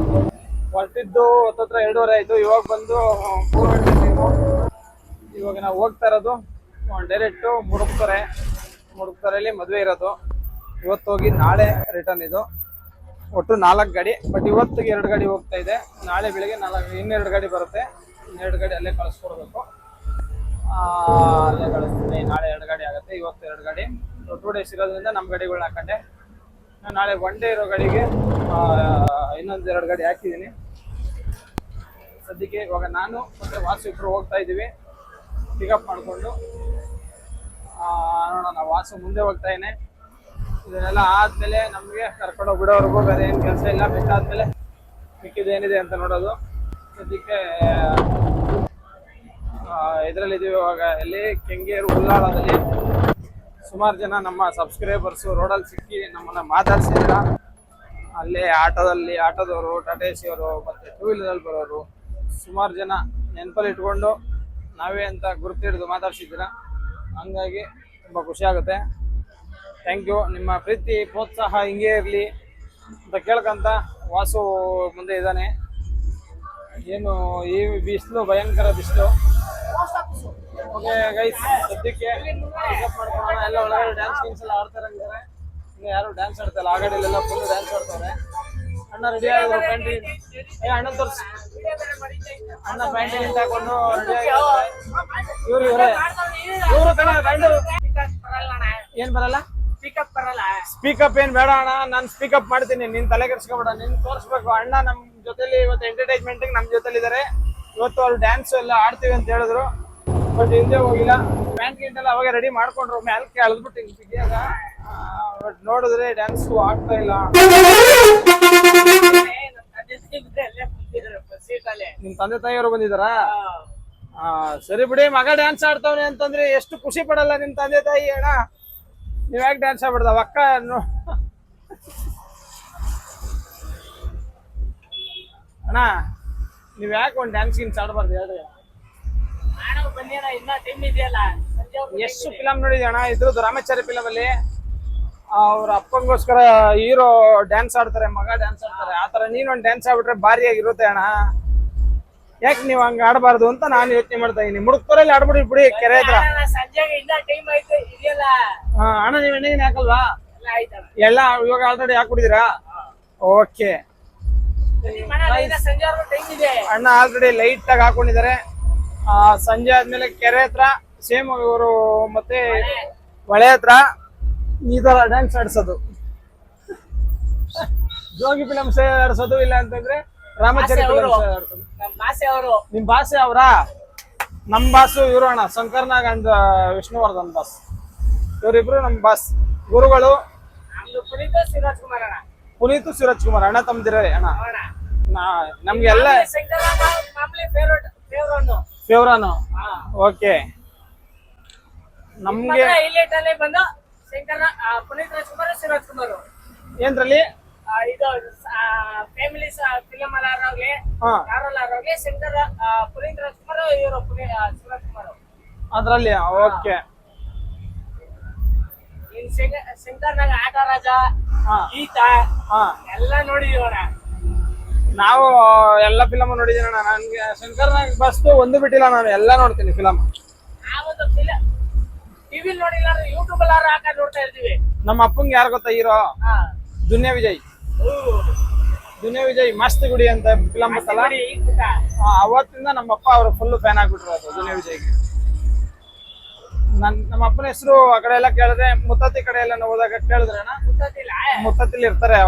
ಹೊರಟಿದ್ದು ಹತ್ತತ್ರ 2:30 ಆಯ್ತು. ಇವಾಗ ಬಂದು 3 ಗಂಟೆ ಟೈಮು. ಇವಾಗ ನಾವು ಹೋಗ್ತಾ ಇರೋದು ಡೈರೆಕ್ಟು ಮುಡುಕ್ತೊರೆಯಲ್ಲಿ ಮದುವೆ ಇರೋದು. ಇವತ್ತು ಹೋಗಿ ನಾಳೆ ರಿಟರ್ನ್. ಇದು ಒಟ್ಟು 4 ಗಾಡಿ, ಬಟ್ ಇವತ್ತಿಗೆ 2 ಗಾಡಿ ಹೋಗ್ತಾ ಇದೆ. ನಾಳೆ ಬೆಳಿಗ್ಗೆ 2 ಗಾಡಿ ಬರುತ್ತೆ. 2 ಗಾಡಿ ಅಲ್ಲೇ ಕಳಿಸ್ಕೊಡ್ಬೇಕು. ಅಲ್ಲೇ ಕಳಿಸ್ತೀನಿ. ನಾಳೆ 2 ಗಾಡಿ ಆಗುತ್ತೆ, ಇವತ್ತು 2 ಗಾಡಿ. 2 ಡೇಸ್ ಇರೋದ್ರಿಂದ ನಮ್ಮ ಗಾಡಿಗಳನ್ನ ಹಾಕೊಂಡೆ. ನಾಳೆ 1 ಡೇ ಇರೋ ಗಾಡಿಗೆ ಇನ್ನೊಂದು 2 ಗಾಡಿ ಹಾಕಿದ್ದೀನಿ ಸದ್ಯಕ್ಕೆ. ಇವಾಗ ನಾನು ಮತ್ತು ವಾಸು ಇಬ್ಬರು ಹೋಗ್ತಾ ಇದ್ದೀವಿ ಪಿಕಪ್ ಮಾಡಿಕೊಂಡು. ನೋಡೋಣ, ವಾಸು ಮುಂದೆ ಹೋಗ್ತಾ ಇದ್ದೇನೆ. ಇದನ್ನೆಲ್ಲ ಆದಮೇಲೆ ನಮಗೆ ಕರ್ಕೊಂಡು ಬಿಡೋವರೆಗೂ ಬೇರೆ ಏನು ಕೆಲಸ ಇಲ್ಲ. ಬಿಟ್ಟಾದ್ಮೇಲೆ ಮಿಕ್ಕಿದೇನಿದೆ ಅಂತ ನೋಡೋದು. ಸದ್ಯಕ್ಕೆ ಇದರಲ್ಲಿದ್ದೀವಿ ಇವಾಗ. ಎಲ್ಲಿ ಕೆಂಗೇರು ಉಳ್ಳಾಳದಲ್ಲಿ ಸುಮಾರು ಜನ ನಮ್ಮ ಸಬ್ಸ್ಕ್ರೈಬರ್ಸು ರೋಡಲ್ಲಿ ಸಿಕ್ಕಿ ನಮ್ಮನ್ನು ಮಾತಾಡ್ಸಿದ್ದೀರ. ಅಲ್ಲೇ ಆಟೋದವರು, ಟಾಟಾ ಎ ಸಿ ಅವರು, ಮತ್ತು 2 ವೀಲರಲ್ಲಿ ಬರೋರು ಸುಮಾರು ಜನ ನೆನಪಲ್ಲಿ ಇಟ್ಕೊಂಡು ನಾವೇ ಅಂತ ಗುರುತಿಡಿದು ಮಾತಾಡ್ಸಿದ್ದೀರ. ಹಂಗಾಗಿ ತುಂಬ ಖುಷಿ ಆಗುತ್ತೆ. Thank you. ನಿಮ್ಮ ಪ್ರೀತಿ ಪ್ರೋತ್ಸಾಹ ಹಿಂಗೇ ಇರಲಿ ಅಂತ ಕೇಳ್ಕೊಂತ ವಾಸು ಮುಂದೆ ಇದ್ದಾನೆ. ಏನು ಈ ಬಿಸಿಲು, ಭಯಂಕರ ಬಿಸಿಲು. ಓಕೆ ಗೈಸ್, ಸದ್ಯಕ್ಕೆ ಪಿಕಪ್ ಮಾಡ್ಕೊಳ್ಳೋಣ. ಎಲ್ಲ ಒಳಗಡೆ ಡ್ಯಾನ್ಸ್ ಎಲ್ಲ ಆಡ್ತಾರಂಗಿದ್ದಾರೆ. ಇನ್ನು ಯಾರು ಡ್ಯಾನ್ಸ್ ಆಡ್ತಾಯಿಲ್ಲ, ಆ ಗಾಡಿಯಲ್ಲೆಲ್ಲ ಫುಲ್ ಡ್ಯಾನ್ಸ್ ಆಡ್ತಾರೆ. ಅಣ್ಣ ರೆಡಿ ಆಗಿದ್ರು ಪ್ಯಾಂಟಿನ್. ಅಣ್ಣ ತೋರಿಸಿ. ಅಣ್ಣ ಪ್ಯಾಂಟಿನ್ ಹಾಕೊಂಡು ರೆಡಿ ಆಗಿದ್ದಾರೆ. ಇವರು ಕಣ ಗಂಡು. ಏನ್ ಬರಲ್ಲ? ಸ್ಪೀಕಪ್ ಏನ್ ಬೇಡ ಅಣ್ಣ, ನಾನು ಸ್ಪೀಕಪ್ ಮಾಡ್ತೀನಿ, ನೀನ್ ತಲೆ ಕೆಡ್ಸ್ಕೊಬೇಡ. ನೀನ್ ತೋರಿಸ್ಬೇಕು. ಅಣ್ಣ ನಮ್ ಜೊತೆಲಿ ಇವತ್ತು ಎಂಟರ್ಟೈನ್ಮೆಂಟ್ ನಮ್ಮ ಜೊತೆಲಿ ಇದಾರೆ. ಇವತ್ತು ಅವ್ರು ಡ್ಯಾನ್ಸ್ ಎಲ್ಲ ಆಡ್ತೀವಿ ಅಂತ ಹೇಳಿದ್ರು, ಬಟ್ ಹಿಂದೆ ಹೋಗಿಲ್ಲ. ಪ್ಯಾಂಟ್ ಗಿಂಟ್ ಎಲ್ಲ ಅವಾಗ ರೆಡಿ ಮಾಡ್ಕೊಂಡ್ರು, ಮ್ಯಾಲ್ಕೆ ಅಳ್ದ್ಬಿಟ್ಟು ಹಿಂಗ್ ಬಿಗಿಯಾಗ. ಬಟ್ ನೋಡಿದ್ರೆ ಡ್ಯಾನ್ಸು ಆಗ್ತಾ ಇಲ್ಲ. ನಿಮ್ ತಂದೆ ತಾಯಿಯವರು ಬಂದಿದಾರಾ? ಸರಿ ಬಿಡಿ. ಮಗ ಡ್ಯಾನ್ಸ್ ಆಡ್ತಾವ್ನೆ ಅಂತಂದ್ರೆ ಎಷ್ಟು ಖುಷಿ ಪಡಲ್ಲ ನಿಮ್ ತಂದೆ ತಾಯಿ? ಅಣ್ಣ ನೀವ್ ಯಾಕೆ ಡ್ಯಾನ್ಸ್ ಆಡ್ಬಿಡ್ದ? ಅಕ್ಕ ಅಣ್ಣ ನೀವ್ ಯಾಕೆ ಒಂದು ಡ್ಯಾನ್ಸ್ ಗಿನ್ಸ್ ಆಡ್ಬಾರ್ದು ಹೇಳ್ರಿ? ಎಷ್ಟು ಫಿಲಮ್ ನೋಡಿದ್ವಿ ಅಣ್ಣ. ಇದ್ರದ್ದು ರಾಮಾಚಾರಿ ಫಿಲಮ್ ಅಲ್ಲಿ ಅವ್ರ ಅಪ್ಪಂಗೋಸ್ಕರ ಹೀರೋ ಡ್ಯಾನ್ಸ್ ಆಡ್ತಾರೆ, ಮಗ ಡ್ಯಾನ್ಸ್ ಆಡ್ತಾರೆ. ಆತರ ನೀನೊಂದು ಡ್ಯಾನ್ಸ್ ಆಗ್ಬಿಟ್ರೆ ಭಾರಿಯಾಗಿರುತ್ತೆ ಅಣ್ಣ. ಯಾಕೆ ನೀವು ಹಂಗ ಆಡಬಾರ್ದು ಅಂತ ನಾನು ಯೋಚನೆ ಮಾಡ್ತಾ ಇದೀನಿ. ಮುಡುಕ್ತೋರಲ್ಲಿ ಆಡ್ಬಿಡಿ ಬಿಡಿ ಕೆರೆ ಹತ್ರ. ಸಂಜೆಗೆ ಇನ್ನ ಟೈಮ್ ಆಯ್ತು ಇದೆಯಲ್ಲ. ಹಾ ಅಣ್ಣ ನೀವ್ ಎಣ್ಣೆಗಿನ ಹಾಕಲ್ವಾ? ಎಲ್ಲ ಆಯ್ತಣ್ಣ. ಎಲ್ಲ ಇವಾಗ ಆಲ್ರೆಡಿ ಹಾಕ್ಬಿಟ್ಟಿದ್ದೀರಾ? ಓಕೆ ಸಂಜೆವರೆಗೂ ಟೈಮ್ ಇದೆ. ಅಣ್ಣ ಆಲ್ರೆಡಿ ಲೈಟ್ ಆಗಿ ಹಾಕೊಂಡಿದ್ದಾರೆ. ಸಂಜೆ ಆದ್ಮೇಲೆ ಕೆರೆ ಹತ್ರ ಸೇಮ್ ಇವರು ಮತ್ತೆ ಹೊಳೆ ಹತ್ರ ಈ ತರ ಡ್ಯಾನ್ಸ್ ಆಡ್ಸೋದು, ಜೋಗಿ ಫಿಲಮ್ಸ್ ಆಡ್ಸೋದು, ಇಲ್ಲ ಅಂತಂದ್ರೆ ರಾಮಾಚಾರಿ ಫಿಲಮ್ಸ್ ಆಡ್ಸೋದು. ನಮ್ಮ ಭಾಷೆ ಅವರು. ನಿಮ್ ಭಾಷೆ ಅವ್ರಾ? ನಮ್ ಬಾಸು ಇವರು ಅಣ್ಣ, ಶಂಕರ್ನಾಗ್ ಅಂಡ್ ವಿಷ್ಣುವರ್ಧನ್ ಬಾಸ್, ಇವರಿಬ್ರು ನಮ್ ಬಾಸ್ ಗುರುಗಳು. ನಮ್ದು ಪುನೀತ್ ಶಿವರಾಜ್ ಕುಮಾರ್ ಅಣ್ಣ. ಪುನೀತ್ ಶಿವರಾಜ್ ಕುಮಾರ್ ಅಣ್ಣ ತಮ್ದಿರ ಅಣ್ಣ. ನಮ್ಗೆಲ್ಲ ಫೇವ್ರಾನು. ಓಕೆ ನಮ್ಗೆ ಹೈಲೈಟ್ ಅಲ್ಲೇ ಬಂದು ಶಂಕರ ಪುನೀತ್ ರಾಜ್ಕುಮಾರ್ ಶಿವರಾಜ್ ಕುಮಾರ್ ಏನ್ರಲ್ಲಿ ಇದು ಫ್ಯಾಮಿಲಿ ಫಿಲಮ್ ಅಲ್ಲಾಗ್ಲಿ ಯಾರಲ್ಲಾಗ್ಲಿ ಶಂಕರ ಪುನೀತ್ ರಾಜ್ಕುಮಾರ್ ಇವರು ಶಿವರಾಜ್ ಕುಮಾರ್ ಅದ್ರಲ್ಲಿ. ಓಕೆ ಶಂಕರ್ನಾಗ ಆಟ ರಾಜ ಈತ ಎಲ್ಲ ನೋಡಿದೀವಣ್ಣ ನಾವು. ಎಲ್ಲ ಫಿಲಮ್ ನೋಡಿದೀನಿ ಅಣ್ಣ. ನನ್ಗೆ ಶಂಕರ್ನಾಗ್ ಬಸ್ತು ಒಂದು ಬಿಟ್ಟಿಲ್ಲ, ನಾನು ಎಲ್ಲ ನೋಡ್ತೀನಿ ಫಿಲಮ್. ನಾವೊಂದು ಫಿಲಮ್ ಟಿವಿ ನೋಡಿಲ್ಲ, ಯೂಟ್ಯೂಬ್ ಎಲ್ಲ ಹಾಕಿ ನೋಡ್ತಾ ಇರ್ತೀವಿ. ನಮ್ಮ ಅಪ್ಪಂಗೆ ಯಾರು ಗೊತ್ತಾ ಹೀರೋ? ದುನಿಯಾ ವಿಜಯ್. ದುನಿಯಾ ವಿಜಯ್ ಮಸ್ತ್ ಗುಡಿ ಅಂತ ಫಿಲಮ್ ಬರ್ತಲ್ಲ, ಅವತ್ತಿಂದ ನಮ್ಮಪ್ಪ ಅವರು ಫುಲ್ ಫ್ಯಾನ್ ಆಗ್ಬಿಟ್ರು ಅದು ದುನಿಯಾ ವಿಜಯ್ಗೆ. ನಮ್ಮ ಅಪ್ಪನ ಹೆಸರು ಆ ಕಡೆ ಎಲ್ಲ ಕೇಳಿದ್ರೆ, ಮುತ್ತತ್ತಿ ಕಡೆ ಎಲ್ಲ ಹೋದಾಗ ಕೇಳಿದ್ರೆ ಅಣ್ಣ, ಮುತ್ತತ್ತಿಲಿ ಇರ್ತಾರೆ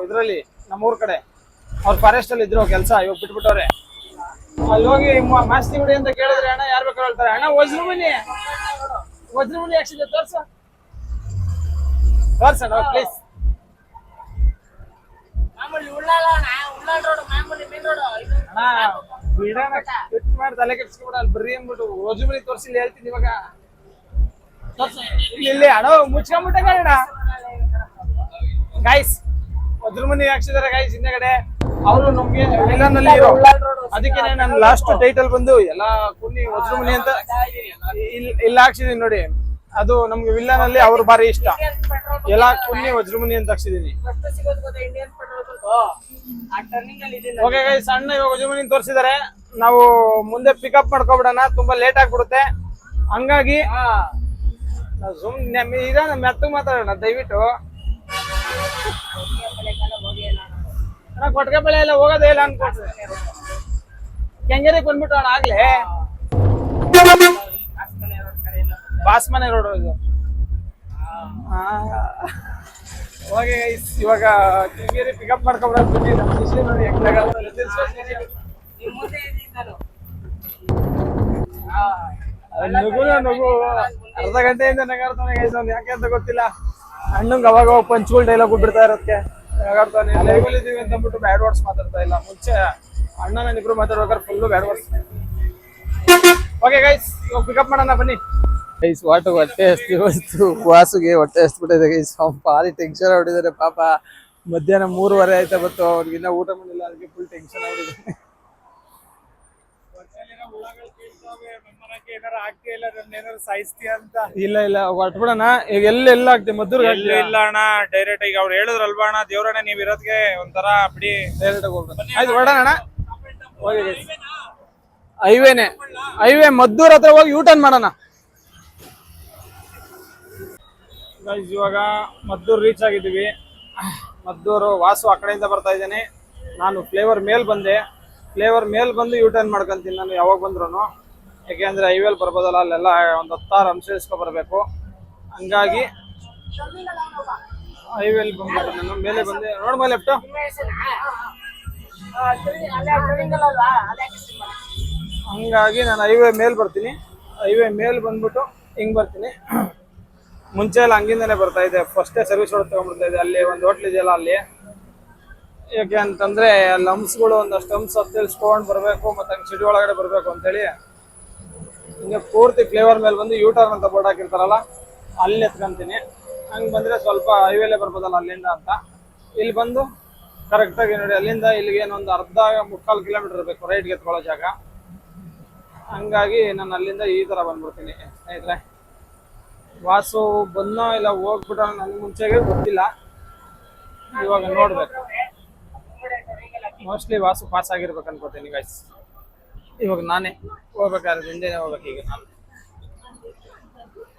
ಇದ್ರಲ್ಲಿ ನಮ್ಮೂರ್ ಕಡೆ. ಅವ್ರು ಫಾರೆಸ್ಟ್ ಅಲ್ಲಿ ಇದ್ರು ಕೆಲಸ, ಇವಾಗ ಬಿಟ್ಬಿಟ್ಟವ್ರೆ. ಅಲ್ಲಿ ಹೋಗಿ ಮಾಸ್ತಿ ಗುಡಿ ಅಂತ ಕೇಳಿದ್ರೆ ಅಣ್ಣ ಯಾರು ಬೇಕಾದ್ರೆ ಹೇಳ್ತಾರೆ, ಅಣ್ಣ ವಜ್ರಮುನಿ ಹಾಕ್ಸಿದೆ ತೋರ್ಸೋಣ ಪ್ಲೀಸ್. ತಲೆ ಕೆಡ್ಸ್ಕೊಬಿಡ, ಅಲ್ಲಿ ಬರ್ರಿ ಅಂದ್ಬಿಟ್ಟು ವಜ್ರಮುನಿ ತೋರ್ಸಿಲ್ಲ ಹೇಳ್ತೀನಿ ಇವಾಗ. ಇಲ್ಲಿ ಅಣ್ಣ ಮುಚ್ಕೊಂಡ್ಬಿಟ್ಟ ಅಣ್ಣ ಗೈಸ್, ವಜ್ರಮುನಿ ಹಾಕ್ಸಿದಾರೆ ಗೈಸ್ ಹಿಂದೆಗಡೆ. ಅವರು ನಮ್ಗೆ ವಿಲನ್ ಅಲ್ಲಿ ಇರೋ, ಅದಕ್ಕೆ ನಾನು ಲಾಸ್ಟ್ ಟೈಟಲ್ ಬಂದು ಎಲ್ಲಾ ಕುನ್ನಿ ವಜ್ರಮುನಿ ಅಂತ ಇಲ್ಲ ಹಾಕ್ಸಿದೀನಿ ನೋಡಿ. ಅದು ನಮ್ಗೆ ವಿಲನ್ ಅಲ್ಲಿ ಅವ್ರು ಬಾರಿ ಇಷ್ಟ, ಎಲ್ಲಾ ಕುನ್ನಿ ವಜ್ರಮುನಿ ಅಂತ ಹಾಕ್ಸಿದೀನಿ. ಓಕೆ ಗೈಸ್, ಅಣ್ಣ ಇವಾಗ ವಜ್ರಮುನಿ ತೋರಿಸಿದಾರೆ. ನಾವು ಮುಂದೆ ಪಿಕಪ್ ಮಾಡ್ಕೊಬಿಡೋಣ, ತುಂಬಾ ಲೇಟ್ ಆಗ್ಬಿಡುತ್ತೆ. ಹಂಗಾಗಿ ಸುಮ್ನೆ ಈಗ ಮೆತ್ತಗ್ ಮಾತಾಡೋಣ ದಯವಿಟ್ಟು. ಕೊಟ್ಟಿಗೆ ಬೆಳೆ ಎಲ್ಲ ಹೋಗೋದೇ ಇಲ್ಲ ಅನ್ಕೊಟ್ರೆ ಕೆಂಗೇರಿಗೆ ಬಂದ್ಬಿಟ್ಟು ಅಣ್ಣ ಆಗ್ಲೇ ಬಾಸ್ಮನೆ ರೋಡ್ ಇದು. ಹೋಗಿ ಇವಾಗ ಕೆಂಗೇರಿ ಪಿಕಪ್ ಮಾಡ್ಕೊಂಡ್ಬಿಡೋದು ನೋಡಿ ನಗು ಅರ್ಧ ಗಂಟೆಯಿಂದ ನಗಾಡ್ತಾನೆ ಗೈಸ್, ಯಾಕೆ ಅಂತ ಗೊತ್ತಿಲ್ಲ. ಅಣ್ಣಂಗೆ ಅವಾಗ ಪಂಚ್ಗಳು ಡೈಲಾಗ್ ಬಿಡ್ತಾ ಇರೋದಕ್ಕೆ ನಗಾಡ್ತಾನೆ. ಲೈವಲ್ಲಿ ಇದೀವಿ ಅಂತ ಅಂದ್ಬಿಟ್ಟು ಬ್ಯಾಡ್ ವರ್ಡ್ಸ್ ಮಾತಾಡ್ತಾ ಇಲ್ಲ. ಮುಂಚೆ ಅಣ್ಣ ನಾನಿಬ್ರು ಮಾತಾಡ್ಬೇಕಾದ್ರೆ full bad words. Okay guys, ಇವಾಗ ಪಿಕಪ್ ಮಾಡೋಣ ಬನ್ನಿ ಗೈಸ್. ಹೊಟ್ಟೆ ಹಸ್ತು, ವಾಸುಗೆ ಹೊಟ್ಟೆ ಹಸ್ಬಿಟ್ಟಿದೆ ಗೈಸ್. ಭಾರಿ ಟೆನ್ಷನ್ ಹೊಡಿದಾರೆ ಪಾಪ. ಮಧ್ಯಾಹ್ನ 3:30 ಆಯ್ತಾ ಬತ್ತು, ಅವ್ರಿಗಿನ್ನ ಊಟ ಮಾಡಿಲ್ಲ, ಅದಕ್ಕೆ ಫುಲ್ ಟೆನ್ಷನ್ ಆಗಿಬಿಟ್ಟಿದೆ. ಇಲ್ಲ ಇಲ್ಲ ಹೊಟ್ಬಿಡೋಣ ಈಗ. ಎಲ್ಲ ಆಗ್ತದೆ ಮದ್ದೂರ್ ಇಲ್ಲ ಅಣ್ಣ, ಡೈರೆಕ್ಟ್ ಈಗ ಅವ್ರು ಹೇಳಿದ್ರಲ್ವಾ ಅಣ್ಣ, ದೇವ್ರಣ್ಣ ನೀವ್ ಇರೋದ್ಗೆ ಒಂಥರ ಬಿಡಿ, ಡೈರೆಕ್ಟ್ ಹೋಗ್ಬಿಡೋಣ. ಆಯ್ತು ಹೊರಡೋಣ ಅಣ್ಣ. ಹೈವೇ ಮದ್ದೂರ್ ಹತ್ರ ಹೋಗಿ ಯೂ ಟರ್ನ್ ಮಾಡೋಣ. ಇವಾಗ ಮದ್ದೂರ್ ರೀಚ್ ಆಗಿದ್ದೀವಿ. ಮದ್ದೂರು ವಾಸು ಆ ಕಡೆಯಿಂದ ಬರ್ತಾ ಇದ್ದೇನೆ. ನಾನು ಫ್ಲೇವರ್ ಮೇಲ್ ಬಂದು ಯೂ ಟರ್ನ್ ಮಾಡ್ಕೊಂತೀನಿ ನಾನು ಯಾವಾಗ ಬಂದ್ರು. ಯಾಕೆಂದ್ರೆ ಹೈವೇಲಿ ಬರ್ಬೋದಲ್ಲ, ಅಲ್ಲೆಲ್ಲ ಒಂದು 10 ಅನುಸರಿಸ್ಕೊ ಬರ್ಬೇಕು. ಹಂಗಾಗಿ ಹೈವೇಲಿ ಬಂದ್ಬಿಟ್ಟು ನಾನು ಮೇಲೆ ಬಂದೆ. ನೋಡ್ಬಾ ಲೆಫ್ಟ್, ಹಂಗಾಗಿ ನಾನು ಹೈವೇ ಮೇಲ್ ಬರ್ತೀನಿ. ಹೈವೇ ಮೇಲ್ ಬಂದ್ಬಿಟ್ಟು ಹಿಂಗ್ ಬರ್ತೀನಿ. ಮುಂಚೆ ಎಲ್ಲ ಹಂಗಿಂದನೇ ಬರ್ತಾ ಇದೆ, ಫಸ್ಟೇ ಸರ್ವಿಸ್ ರೋಡ್ ತಗೊಂಡ್ಬಿಡ್ತಾ ಇದೆ. ಅಲ್ಲಿ ಒಂದು ಹೋಟ್ಲ್ ಇದೆಯಲ್ಲ ಅಲ್ಲಿ, ಯಾಕೆ ಅಂತಂದ್ರೆ ಅಲ್ಲಿ ಹಂಪ್ಸ್ಗಳು ಒಂದಷ್ಟು ಹಂಪ್ಸ್ ಹತ್ತಿಳ್ಸ್ಕೊಂಡು ಬರ್ಬೇಕು, ಮತ್ತೆ ಹಂಗೆ ಸಿಟಿ ಒಳಗಡೆ ಬರ್ಬೇಕು ಅಂತೇಳಿ ಹಿಂಗೆ ಪೂರ್ತಿ ಫ್ಲೇವರ್ ಮೇಲೆ ಬಂದು ಯೂ ಟರ್ನ್ ಅಂತ ಬೋರ್ಡ್ ಹಾಕಿರ್ತಾರಲ್ಲ ಅಲ್ಲಿ ಎತ್ಕೊಂತೀನಿ. ಹಂಗೆ ಬಂದರೆ ಸ್ವಲ್ಪ ಹೈವೇಲೇ ಬರ್ಬೋದಲ್ಲ ಅಲ್ಲಿಂದ ಅಂತ. ಇಲ್ಲಿ ಬಂದು ಕರೆಕ್ಟಾಗಿ ನೋಡಿ, ಅಲ್ಲಿಂದ ಇಲ್ಲಿಗೆ ಒಂದು ಮುಕ್ಕಾಲು ಕಿಲೋಮೀಟರ್ ಇರಬೇಕು ರೈಟ್ಗೆ ಎತ್ಕೊಳ್ಳೋ ಜಾಗ. ಹಂಗಾಗಿ ನಾನು ಅಲ್ಲಿಂದ ಈ ಥರ ಬಂದ್ಬಿಡ್ತೀನಿ ಸ್ನೇಹಿತರೆ. ವಾಸು ಬಂದೋ ಇಲ್ಲ ಹೋಗ್ಬಿಟ್ಟು ನನಗೆ ಮುಂಚೆಗೆ ಗೊತ್ತಿಲ್ಲ, ಇವಾಗ ನೋಡ್ಬೇಕು. ಮೋಸ್ಟ್ಲಿ ವಾಸು ಪಾಸ್ ಆಗಿರ್ಬೇಕು ಅನ್ಕೋತೀನಿ ಗೈಸ್. ಇವಾಗ ನಾನೇ ಹೋಗ್ಬೇಕಾದ್ರೆ ಹಿಂದೆನೆ ಹೋಗ್ಬೇಕು ಈಗ ನಾನು.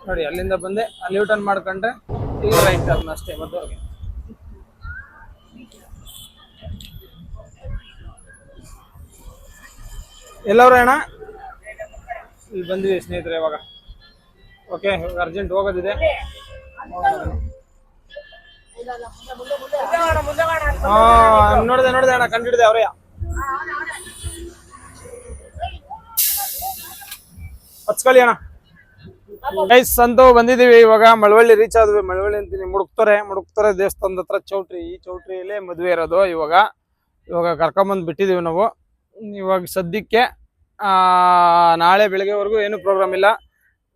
ನೋಡಿ ಅಲ್ಲಿಂದ ಬಂದೆ, ಅಲ್ಲಿ ಯೂಟರ್ನ್ ಮಾಡ್ಕೊಂಡ್ರೆ ಈಗ ರೈಟ್ ಟರ್ನ್ ಅಷ್ಟೇ ಮದ್ದೂರಿಗೆ. ಎಲ್ಲವ್ರು ಅಣ್ಣ? ಇಲ್ಲಿ ಬಂದಿವಿ ಸ್ನೇಹಿತರೆ ಇವಾಗ. ಓಕೆ, ಇವಾಗ ಅರ್ಜೆಂಟ್ ಹೋಗೋದಿದೆ. ನೋಡಿದೆ ಅಣ್ಣ, ಕಂಡಿಡಿದೆ ಅವರೇ. ಹಚ್ಕೊಳ್ಳಿ ಅಣ್ಣ. ಗೈಸ್ ಅಂತೂ ಬಂದಿದೀವಿ ಇವಾಗ. ಮಳವಳ್ಳಿ ರೀಚ್ ಆದ್ವಿ. ಮಳವಳ್ಳಿ ಅಂತೀನಿ, ಮುಡುಕ್ತೊರೆ ದೇವಸ್ಥಾನದ ಹತ್ರ ಚೌಟ್ರಿ. ಈ ಚೌಟ್ರಿಯಲ್ಲೇ ಮದುವೆ ಇರೋದು. ಇವಾಗ ಕರ್ಕೊಂಬಂದು ಬಿಟ್ಟಿದೀವಿ ನಾವು. ಇವಾಗ ಸದ್ಯಕ್ಕೆ ನಾಳೆ ಬೆಳಗ್ಗೆವರೆಗೂ ಏನು ಪ್ರೋಗ್ರಾಮ್ ಇಲ್ಲ.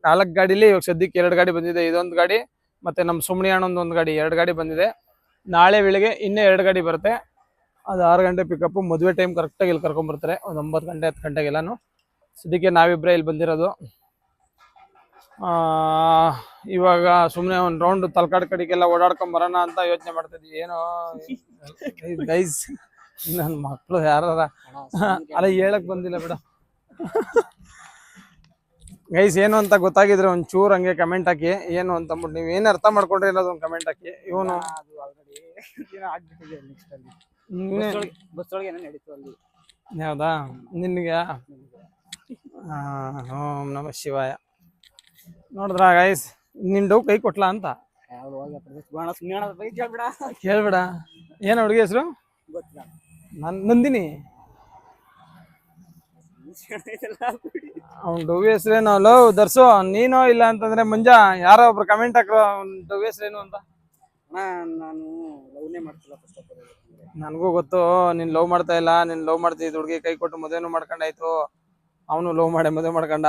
4 ಗಾಡಿಲಿ ಇವಾಗ ಸದ್ಯಕ್ಕೆ 2 ಗಾಡಿ ಬಂದಿದೆ. ಇದೊಂದು ಗಾಡಿ ಮತ್ತೆ ನಮ್ಮ ಸುಮಣಿ ಅಣ್ಣೊಂದೊಂದು ಗಾಡಿ, 2 ಗಾಡಿ ಬಂದಿದೆ. ನಾಳೆ ಬೆಳಿಗ್ಗೆ ಇನ್ನೇ 2 ಗಾಡಿ ಬರುತ್ತೆ. ಅದು 6 ಗಂಟೆ ಪಿಕಪ್. ಮದುವೆ ಟೈಮ್ ಕರೆಕ್ಟಾಗಿ ಇಲ್ಲಿ ಕರ್ಕೊಂಡ್ಬರ್ತಾರೆ, ಒಂದು 9 ಗಂಟೆ 10 ಗಂಟೆಗೆಲ್ಲಾನು. ಸದ್ಯಕ್ಕೆ ನಾವಿಬ್ಬರೇ ಇಲ್ಲಿ ಬಂದಿರೋದು. ಇವಾಗ ಸುಮ್ಮನೆ ಒಂದು ರೌಂಡ್ ತಲಕಾಡ್ ಕಡೆಗೆಲ್ಲ ಓಡಾಡ್ಕೊಂಡ್ ಬರೋಣ ಅಂತ ಯೋಚನೆ ಮಾಡ್ತಾ ಇದ್ವಿ. ಏನೋ ಗೈಸ್, ನನ್ನ ಮಕ್ಕಳು ಯಾರ ಅಲ್ಲ ಹೇಳಕ್ ಬಂದಿಲ್ಲ ಬಿಡ. ಗೈಸ್ ಏನು ಅಂತ ಗೊತ್ತಾಗಿದ್ರೆ ಒಂಚೂರು ಹಂಗೆ ಕಮೆಂಟ್ ಹಾಕಿ, ಏನು ಅಂತ ಅಂದ್ಬಿಟ್ಟು ನೀವು ಏನು ಅರ್ಥ ಮಾಡ್ಕೊಂಡ್ರೆ ಅನ್ನೋದೊಂದು ಕಮೆಂಟ್ ಹಾಕಿ. ಇವನು ಯಾವ್ದಾ ನಿನ್ಗೆ? ಓಂ ನಮ ಶಿವಾಯ. ನೋಡಿದ್ರ ಗೈಸ್, ನಿನ್ ಡೌ ಕೈ ಕೊಟ್ಲಾ ಅಂತ ಕೇಳ್ಬೇಡ. ಏನ ಹುಡುಗಿ ಹೆಸರು? ನಂದಿನಿ. ಅವ್ನ ಡವ್ ಹೆಸ್ರೇನು? ಲವ್ ದರ್ಸು ನೀನು, ಇಲ್ಲ ಅಂತಂದ್ರೆ ಮುಂಜಾ ಯಾರೋ ಒಬ್ರು ಕಮೆಂಟ್ ಹಾಕ್ರ ಡವ್ ಹೆಸ್ರೇನು ಅಂತ. ನನ್ಗೂ ಗೊತ್ತು ನೀನ್ ಲವ್ ಮಾಡ್ತಾ ಇಲ್ಲ. ನೀನ್ ಲವ್ ಮಾಡ್ತಿದ್ ಹುಡುಗಿ ಕೈ ಕೊಟ್ಟು ಮದುವೆನೂ ಮಾಡ್ಕೊಂಡಾಯ್ತು. ಅವನು ಲವ್ ಮಾಡಿ ಮದುವೆ ಮಾಡ್ಕೊಂಡ.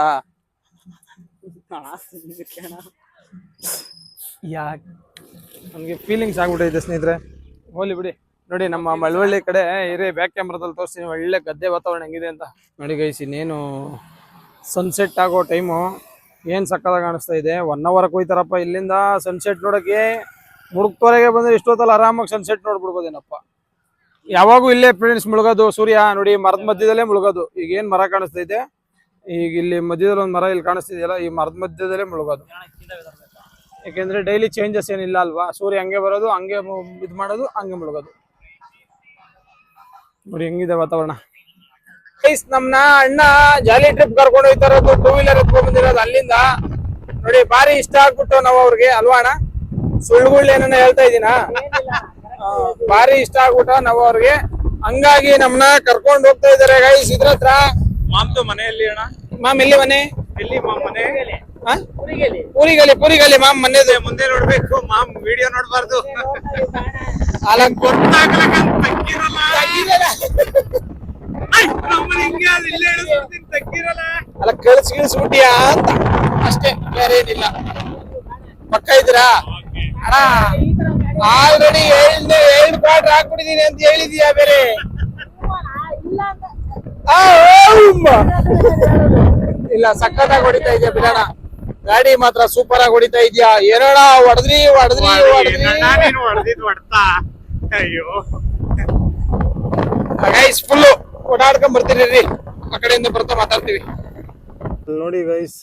ಯಾಕೆ ನನ್ಗೆ ಫೀಲಿಂಗ್ಸ್ ಆಗ್ಬಿಟ್ಟೈತೆ ಸ್ನೇಹಿತರೆ. ಹೋಲಿ ಬಿಡಿ. ನೋಡಿ ನಮ್ಮ ಮಳವಳ್ಳಿ ಕಡೆ ಇರೇ ಬ್ಯಾಕ್ ಕ್ಯಾಮ್ರಾದಲ್ಲಿ ತೋರಿಸ್ತೀನಿ ಒಳ್ಳೆ ಗದ್ದೆ ವಾತಾವರಣ ಹೆಂಗಿದೆ ಅಂತ. ನೋಡಿ ಗೈಸ್, ಇನ್ನೇನು ಸನ್ಸೆಟ್ ಆಗೋ ಟೈಮು. ಏನು ಸಕ್ಕತ್ತಾಗಿ ಕಾಣಿಸ್ತಾ ಇದೆ. 1 ಅವರ್ ಹೋಯ್ತಾರಪ್ಪ ಇಲ್ಲಿಂದ ಸನ್ಸೆಟ್ ನೋಡೋಕ್ಕೆ. ಮುಡುಕ್ತೊರೆಗೆ ಬಂದ್ರೆ ಇಷ್ಟೊತ್ತಲ್ಲಿ ಆರಾಮಾಗಿ ಸನ್ಸೆಟ್ ನೋಡ್ಬಿಡ್ಬೋದೇನಪ್ಪ. ಯಾವಾಗೂ ಇಲ್ಲೇ ಫ್ರೆಂಡ್ಸ್ ಮುಳುಗೋದು ಸೂರ್ಯ. ನೋಡಿ ಮರದ ಮಧ್ಯದಲ್ಲೇ ಮುಳುಗೋದು. ಈಗ ಏನು ಮರ ಕಾಣಿಸ್ತೈತೆ, ಈಗ ಇಲ್ಲಿ ಮಧ್ಯದಲ್ಲಿ ಒಂದು ಮರ ಇಲ್ಲಿ ಕಾಣಿಸ್ತಿದೆಯಲ್ಲ, ಈ ಮರದ ಮಧ್ಯದಲ್ಲೇ ಮುಳುಗೋದು. ಯಾಕೆಂದ್ರೆ ಡೈಲಿ ಚೇಂಜಸ್ ಏನಿಲ್ಲ ಅಲ್ವಾ. ಸೂರ್ಯ ಹಂಗೆ ಬರೋದು, ಹಂಗೆ ಇದು ಮಾಡೋದು, ಹಂಗೆ ಮುಳುಗೋದು. ನೋಡಿ ಹೆಂಗಿದೆ ವಾತಾವರಣ. ನಮ್ನ ಅಣ್ಣ ಜಾಲಿ ಟ್ರಿಪ್ ಕರ್ಕೊಂಡು ಹೋಗ್ತಾರದು, 2 ವೀಲರ್ ಎತ್ಕೊಂಡ್ ಬಂದಿರೋದು ಅಲ್ಲಿಂದ. ನೋಡಿ ಭಾರಿ ಇಷ್ಟ ಆಗ್ಬಿಟ್ಟು ನಾವು ಅವ್ರಿಗೆ, ಅಲ್ವಾ ಅಣ್ಣ? ಸುಳ್ಳುಗಳು ಏನನ್ನ ಹೇಳ್ತಾ ಇದೀನ? ಭಾರಿ ಇಷ್ಟ ಆಗ್ಬಿಟ್ಟು ನಾವು ಅವ್ರಿಗೆ, ಹಂಗಾಗಿ ನಮ್ನ ಕರ್ಕೊಂಡು ಹೋಗ್ತಾ ಇದಾರೆ ಗೈಸ್. ಇದ್ರ ಹತ್ರ ಮಾಮ್ದು ಮನೆಯಲ್ಲಿ ಅಣ್ಣ. ಮಾಮ್ ಎಲ್ಲಿ ಮನೆ? ಎಲ್ಲಿ ಮಾಮ್ ಮನೆ? ಪೂರಿಗಲಿ ಮಾಮ್ ಮನೆದು. ಮುಂದೆ ನೋಡ್ಬೇಕು, ಮಾಮ್ ವಿಡಿಯೋ ನೋಡ್ಬಾರ್ದು. ಅಲ್ಲ ಕಳಿಸ್ಬಿಟ್ಟಿಯಾ ಅಂತ ಅಷ್ಟೇ, ಬೇರೆ ಏನಿಲ್ಲ. ಪಕ್ಕ ಇದ್ದೀರಾ ಅಣ್ಣ? ಆಲ್ರೆಡಿ 7 ಕ್ವಾರ್ಟರ್ ಹಾಕ್ಬಿಟ್ಟಿದೀನಿ ಅಂತ ಹೇಳಿದೀಯಾ ಬೇರೆ? ಇಲ್ಲ, ಸಕ್ಕತ್ತಾಗಿ ಹೊಡಿತಾ ಇದೆಯಾ ಬಿಡೋಣ. ಗಾಡಿ ಮಾತ್ರ ಸೂಪರ್ ಆಗಿ ಹೊಡಿತಾ ಇದೆಯಾ. ಏನೋಣ ಹೊಡೆದ್ರಿ. ಗೈಸ್ ಫುಲ್ಲು ಓಡಾಡ್ಕೊಂಡ್ ಬರ್ತೀರಿ, ಆ ಕಡೆಯಿಂದ ಬರ್ತಾ ಮಾತಾಡ್ತೀವಿ. ನೋಡಿ ಗೈಸ್,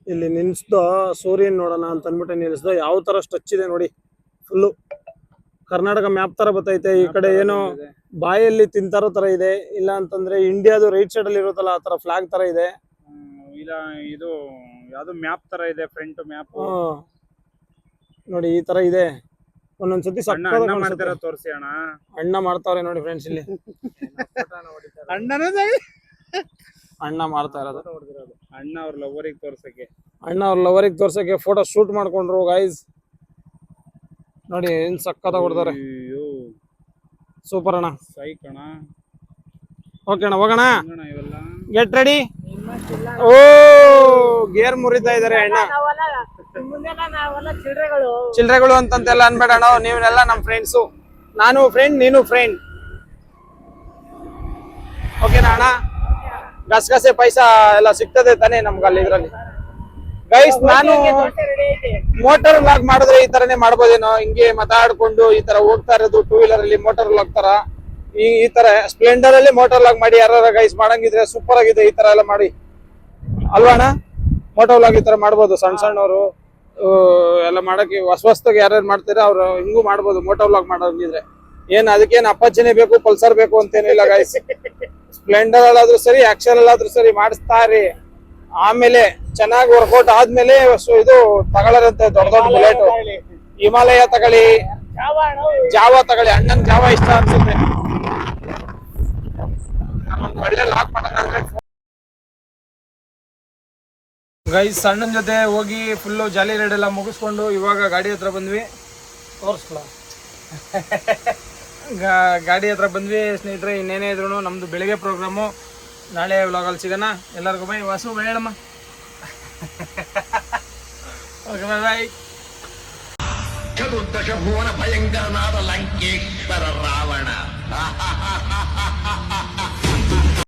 ಇಲ್ಲಿ ನಿಲ್ಸ್ದೋ ಸೂರ್ಯನ್ ನೋಡೋಣ ಅಂತ ಅಂದ್ಬಿಟ್ಟು ನಿಲ್ಸ್ದೋ. ಯಾವ ತರ ಸ್ಟಚ್ ಇದೆ ನೋಡಿ, ಫುಲ್ಲು ಕರ್ನಾಟಕ ಮ್ಯಾಪ್ ತರ ಬರ್ತೈತೆ. ಈ ಕಡೆ ಏನೋ ಬಾಯಲ್ಲಿ ತಿಂತಾರೋ ತರ ಇದೆ, ಇಲ್ಲ ಅಂತಂದ್ರೆ ಇಂಡಿಯಾದು ರೈಟ್ ಸೈಡ್ ಅಲ್ಲಿ ಇರುತ್ತಲ್ಲ ಆ ತರ ಫ್ಲಾಗ್ ತರ ಇದೆ. ಇಲ್ಲ, ಇದು ಯಾವ್ದು ಮ್ಯಾಪ್ ತರ ಇದೆ, ಫ್ರಂಟ್ ಮ್ಯಾಪ್. ನೋಡಿ ಈ ತರ ಇದೆ. ಒಂದೊಂದ್ಸತಿ ತೋರಿಸಿ ಅಣ್ಣ. ಅಣ್ಣ ಮಾಡ್ತಾವ್ರೆ ನೋಡಿ ಫ್ರೆಂಡ್ಸ್ ಇಲ್ಲಿ. ಅಣ್ಣ ಮಾಡ್ತಾ ಇರೋದು. ಅಣ್ಣ ಅವ್ರ ಲವರಿಗೆ ತೋರ್ಸಕ್ಕೆ ಫೋಟೋ ಶೂಟ್ ಮಾಡ್ಕೊಂಡ್ರು ಗೈಸ್. ನೋಡಿ ಏನ್ ಸಕ್ಕತ್ತಾಗಿ ಹೊಡ್ತಾರೆ. ಸೂಪರ್ ಅಣ್ಣ, ಸೈಕ್ ಅಣ್ಣ. ಓಕೆ ಅಣ್ಣ, ಹೋಗೋಣ. Get ready. ಓ ಗೇರ್ ಮುರಿತಾ ಇದಾರೆ ಅಣ್ಣ. ಚಿಲ್ರೆಗಳು ಅಂತಂತೆಲ್ಲ ಅನ್ಬೇಡ ಅಣ್ಣ. ನೀವೆಲ್ಲ ನಮ್ ಫ್ರೆಂಡ್ಸು. ನಾನು ಫ್ರೆಂಡ್, ನೀನು ಫ್ರೆಂಡ್. ಓಕೆನಾ ಅಣ್ಣ? ಗಸಗಸೆ ಪೈಸಾ ಎಲ್ಲ ಸಿಗ್ತದೆ ತಾನೇ ನಮ್ಗೆ ಅಲ್ಲಿ ಇದ್ರಲ್ಲಿ. ಗೈಸ್, ನಾನು ಮೋಟರ್ ವ್ಲಾಗ್ ಮಾಡಿದ್ರೆ ಈ ತರನೇ ಮಾಡ್ಬೋದೇನೋ. ಹಿಂಗೆ ಮಾತಾಡ್ಕೊಂಡು ಈ ತರ ಹೋಗ್ತಾ ಇರೋದು 2 ವೀಲರ್ ಅಲ್ಲಿ ಮೋಟರ್ ವ್ಲಾಗ್ ತರ. ಈ ತರ ಸ್ಪ್ಲೆಂಡರ್ ಅಲ್ಲಿ ಮೋಟರ್ ಲಾಗ್ ಮಾಡಿ ಯಾರ ಗೈಸ್ ಮಾಡಂಗಿದ್ರೆ ಸೂಪರ್ ಆಗಿದೆ ಈ ತರ ಎಲ್ಲ ಮಾಡಿ ಅಲ್ವಾ ಅಣ್ಣ? ಮೋಟರ್ ಲಾಗ್ ಈ ತರ ಮಾಡ್ಬೋದು ಸಣ್ಣ ಸಣ್ಣವರು ಎಲ್ಲ ಮಾಡಕ್ಕೆ ಹೊಸದಾಗಿ ಯಾರ್ಯಾರು ಮಾಡ್ತೀರಾ ಅವ್ರು ಹಿಂಗೂ ಮಾಡ್ಬೋದು ಮೋಟರ್ ಲಾಗ್ ಮಾಡೋಂಗಿದ್ರೆ. ಏನ್ ಅದಕ್ಕೇನ್ ಅಪಾಚಿನೇ ಬೇಕು ಪಲ್ಸರ್ ಬೇಕು ಅಂತೇನಿಲ್ಲ ಗೈಸ್. ಸ್ಪ್ಲೆಂಡರ್ ಅಲ್ಲಾದ್ರೂ ಸರಿ ಆಕ್ಷನ್ ಅಲ್ಲಾದ್ರೂ ಸರಿ ಮಾಡಿಸ್ತಾರಿ. ಆಮೇಲೆ ಚೆನ್ನಾಗಿ ವರ್ಕೌಟ್ ಆದ್ಮೇಲೆ ಇದು ತಗೊಳ್ಳರಂತೆ ದೊಡ್ಡ ದೊಡ್ಡ ಬುಲೆಟ್. ಹಿಮಾಲಯ ತಗೊಳ್ಳಿ, ಜಾವ ತಗೊಳ್ಳಿ. ಅಣ್ಣನ್ ಜಾವ ಇಷ್ಟ ಅನ್ಸುತ್ತೆ. ಒಳ್ಳೆ ಲಾಕ್ ಗೈಸ್ ಸಣ್ಣನ್ ಜೊತೆ ಹೋಗಿ ಫುಲ್ಲು ಜಾಲಿ ರೈಡ್ ಎಲ್ಲ ಮುಗಿಸ್ಕೊಂಡು ಇವಾಗ ಗಾಡಿ ಹತ್ರ ಬಂದ್ವಿ. ತೋರಿಸ್ಲ ಗಾಡಿ ಹತ್ರ ಬಂದ್ವಿ ಸ್ನೇಹಿತರೆ. ಇನ್ನೇನೇ ಇದ್ರು ನಮ್ದು ಬೆಳಿಗ್ಗೆ ಪ್ರೋಗ್ರಾಮು. ನಾಳೆ ವ್ಲಾಗಲ್ಲಿ ಸಿಗೋಣ. ಎಲ್ಲರಿಗೂ ಬೈ. ವಾಸು ಬೈ ಹೇಳಮ್ಮ. Okay bye bye. ಚತುರ್ದಶ ಭುವನ ಭಯಂಕರನಾದ ಲಂಕೇಶ್ವರ ರಾವಣ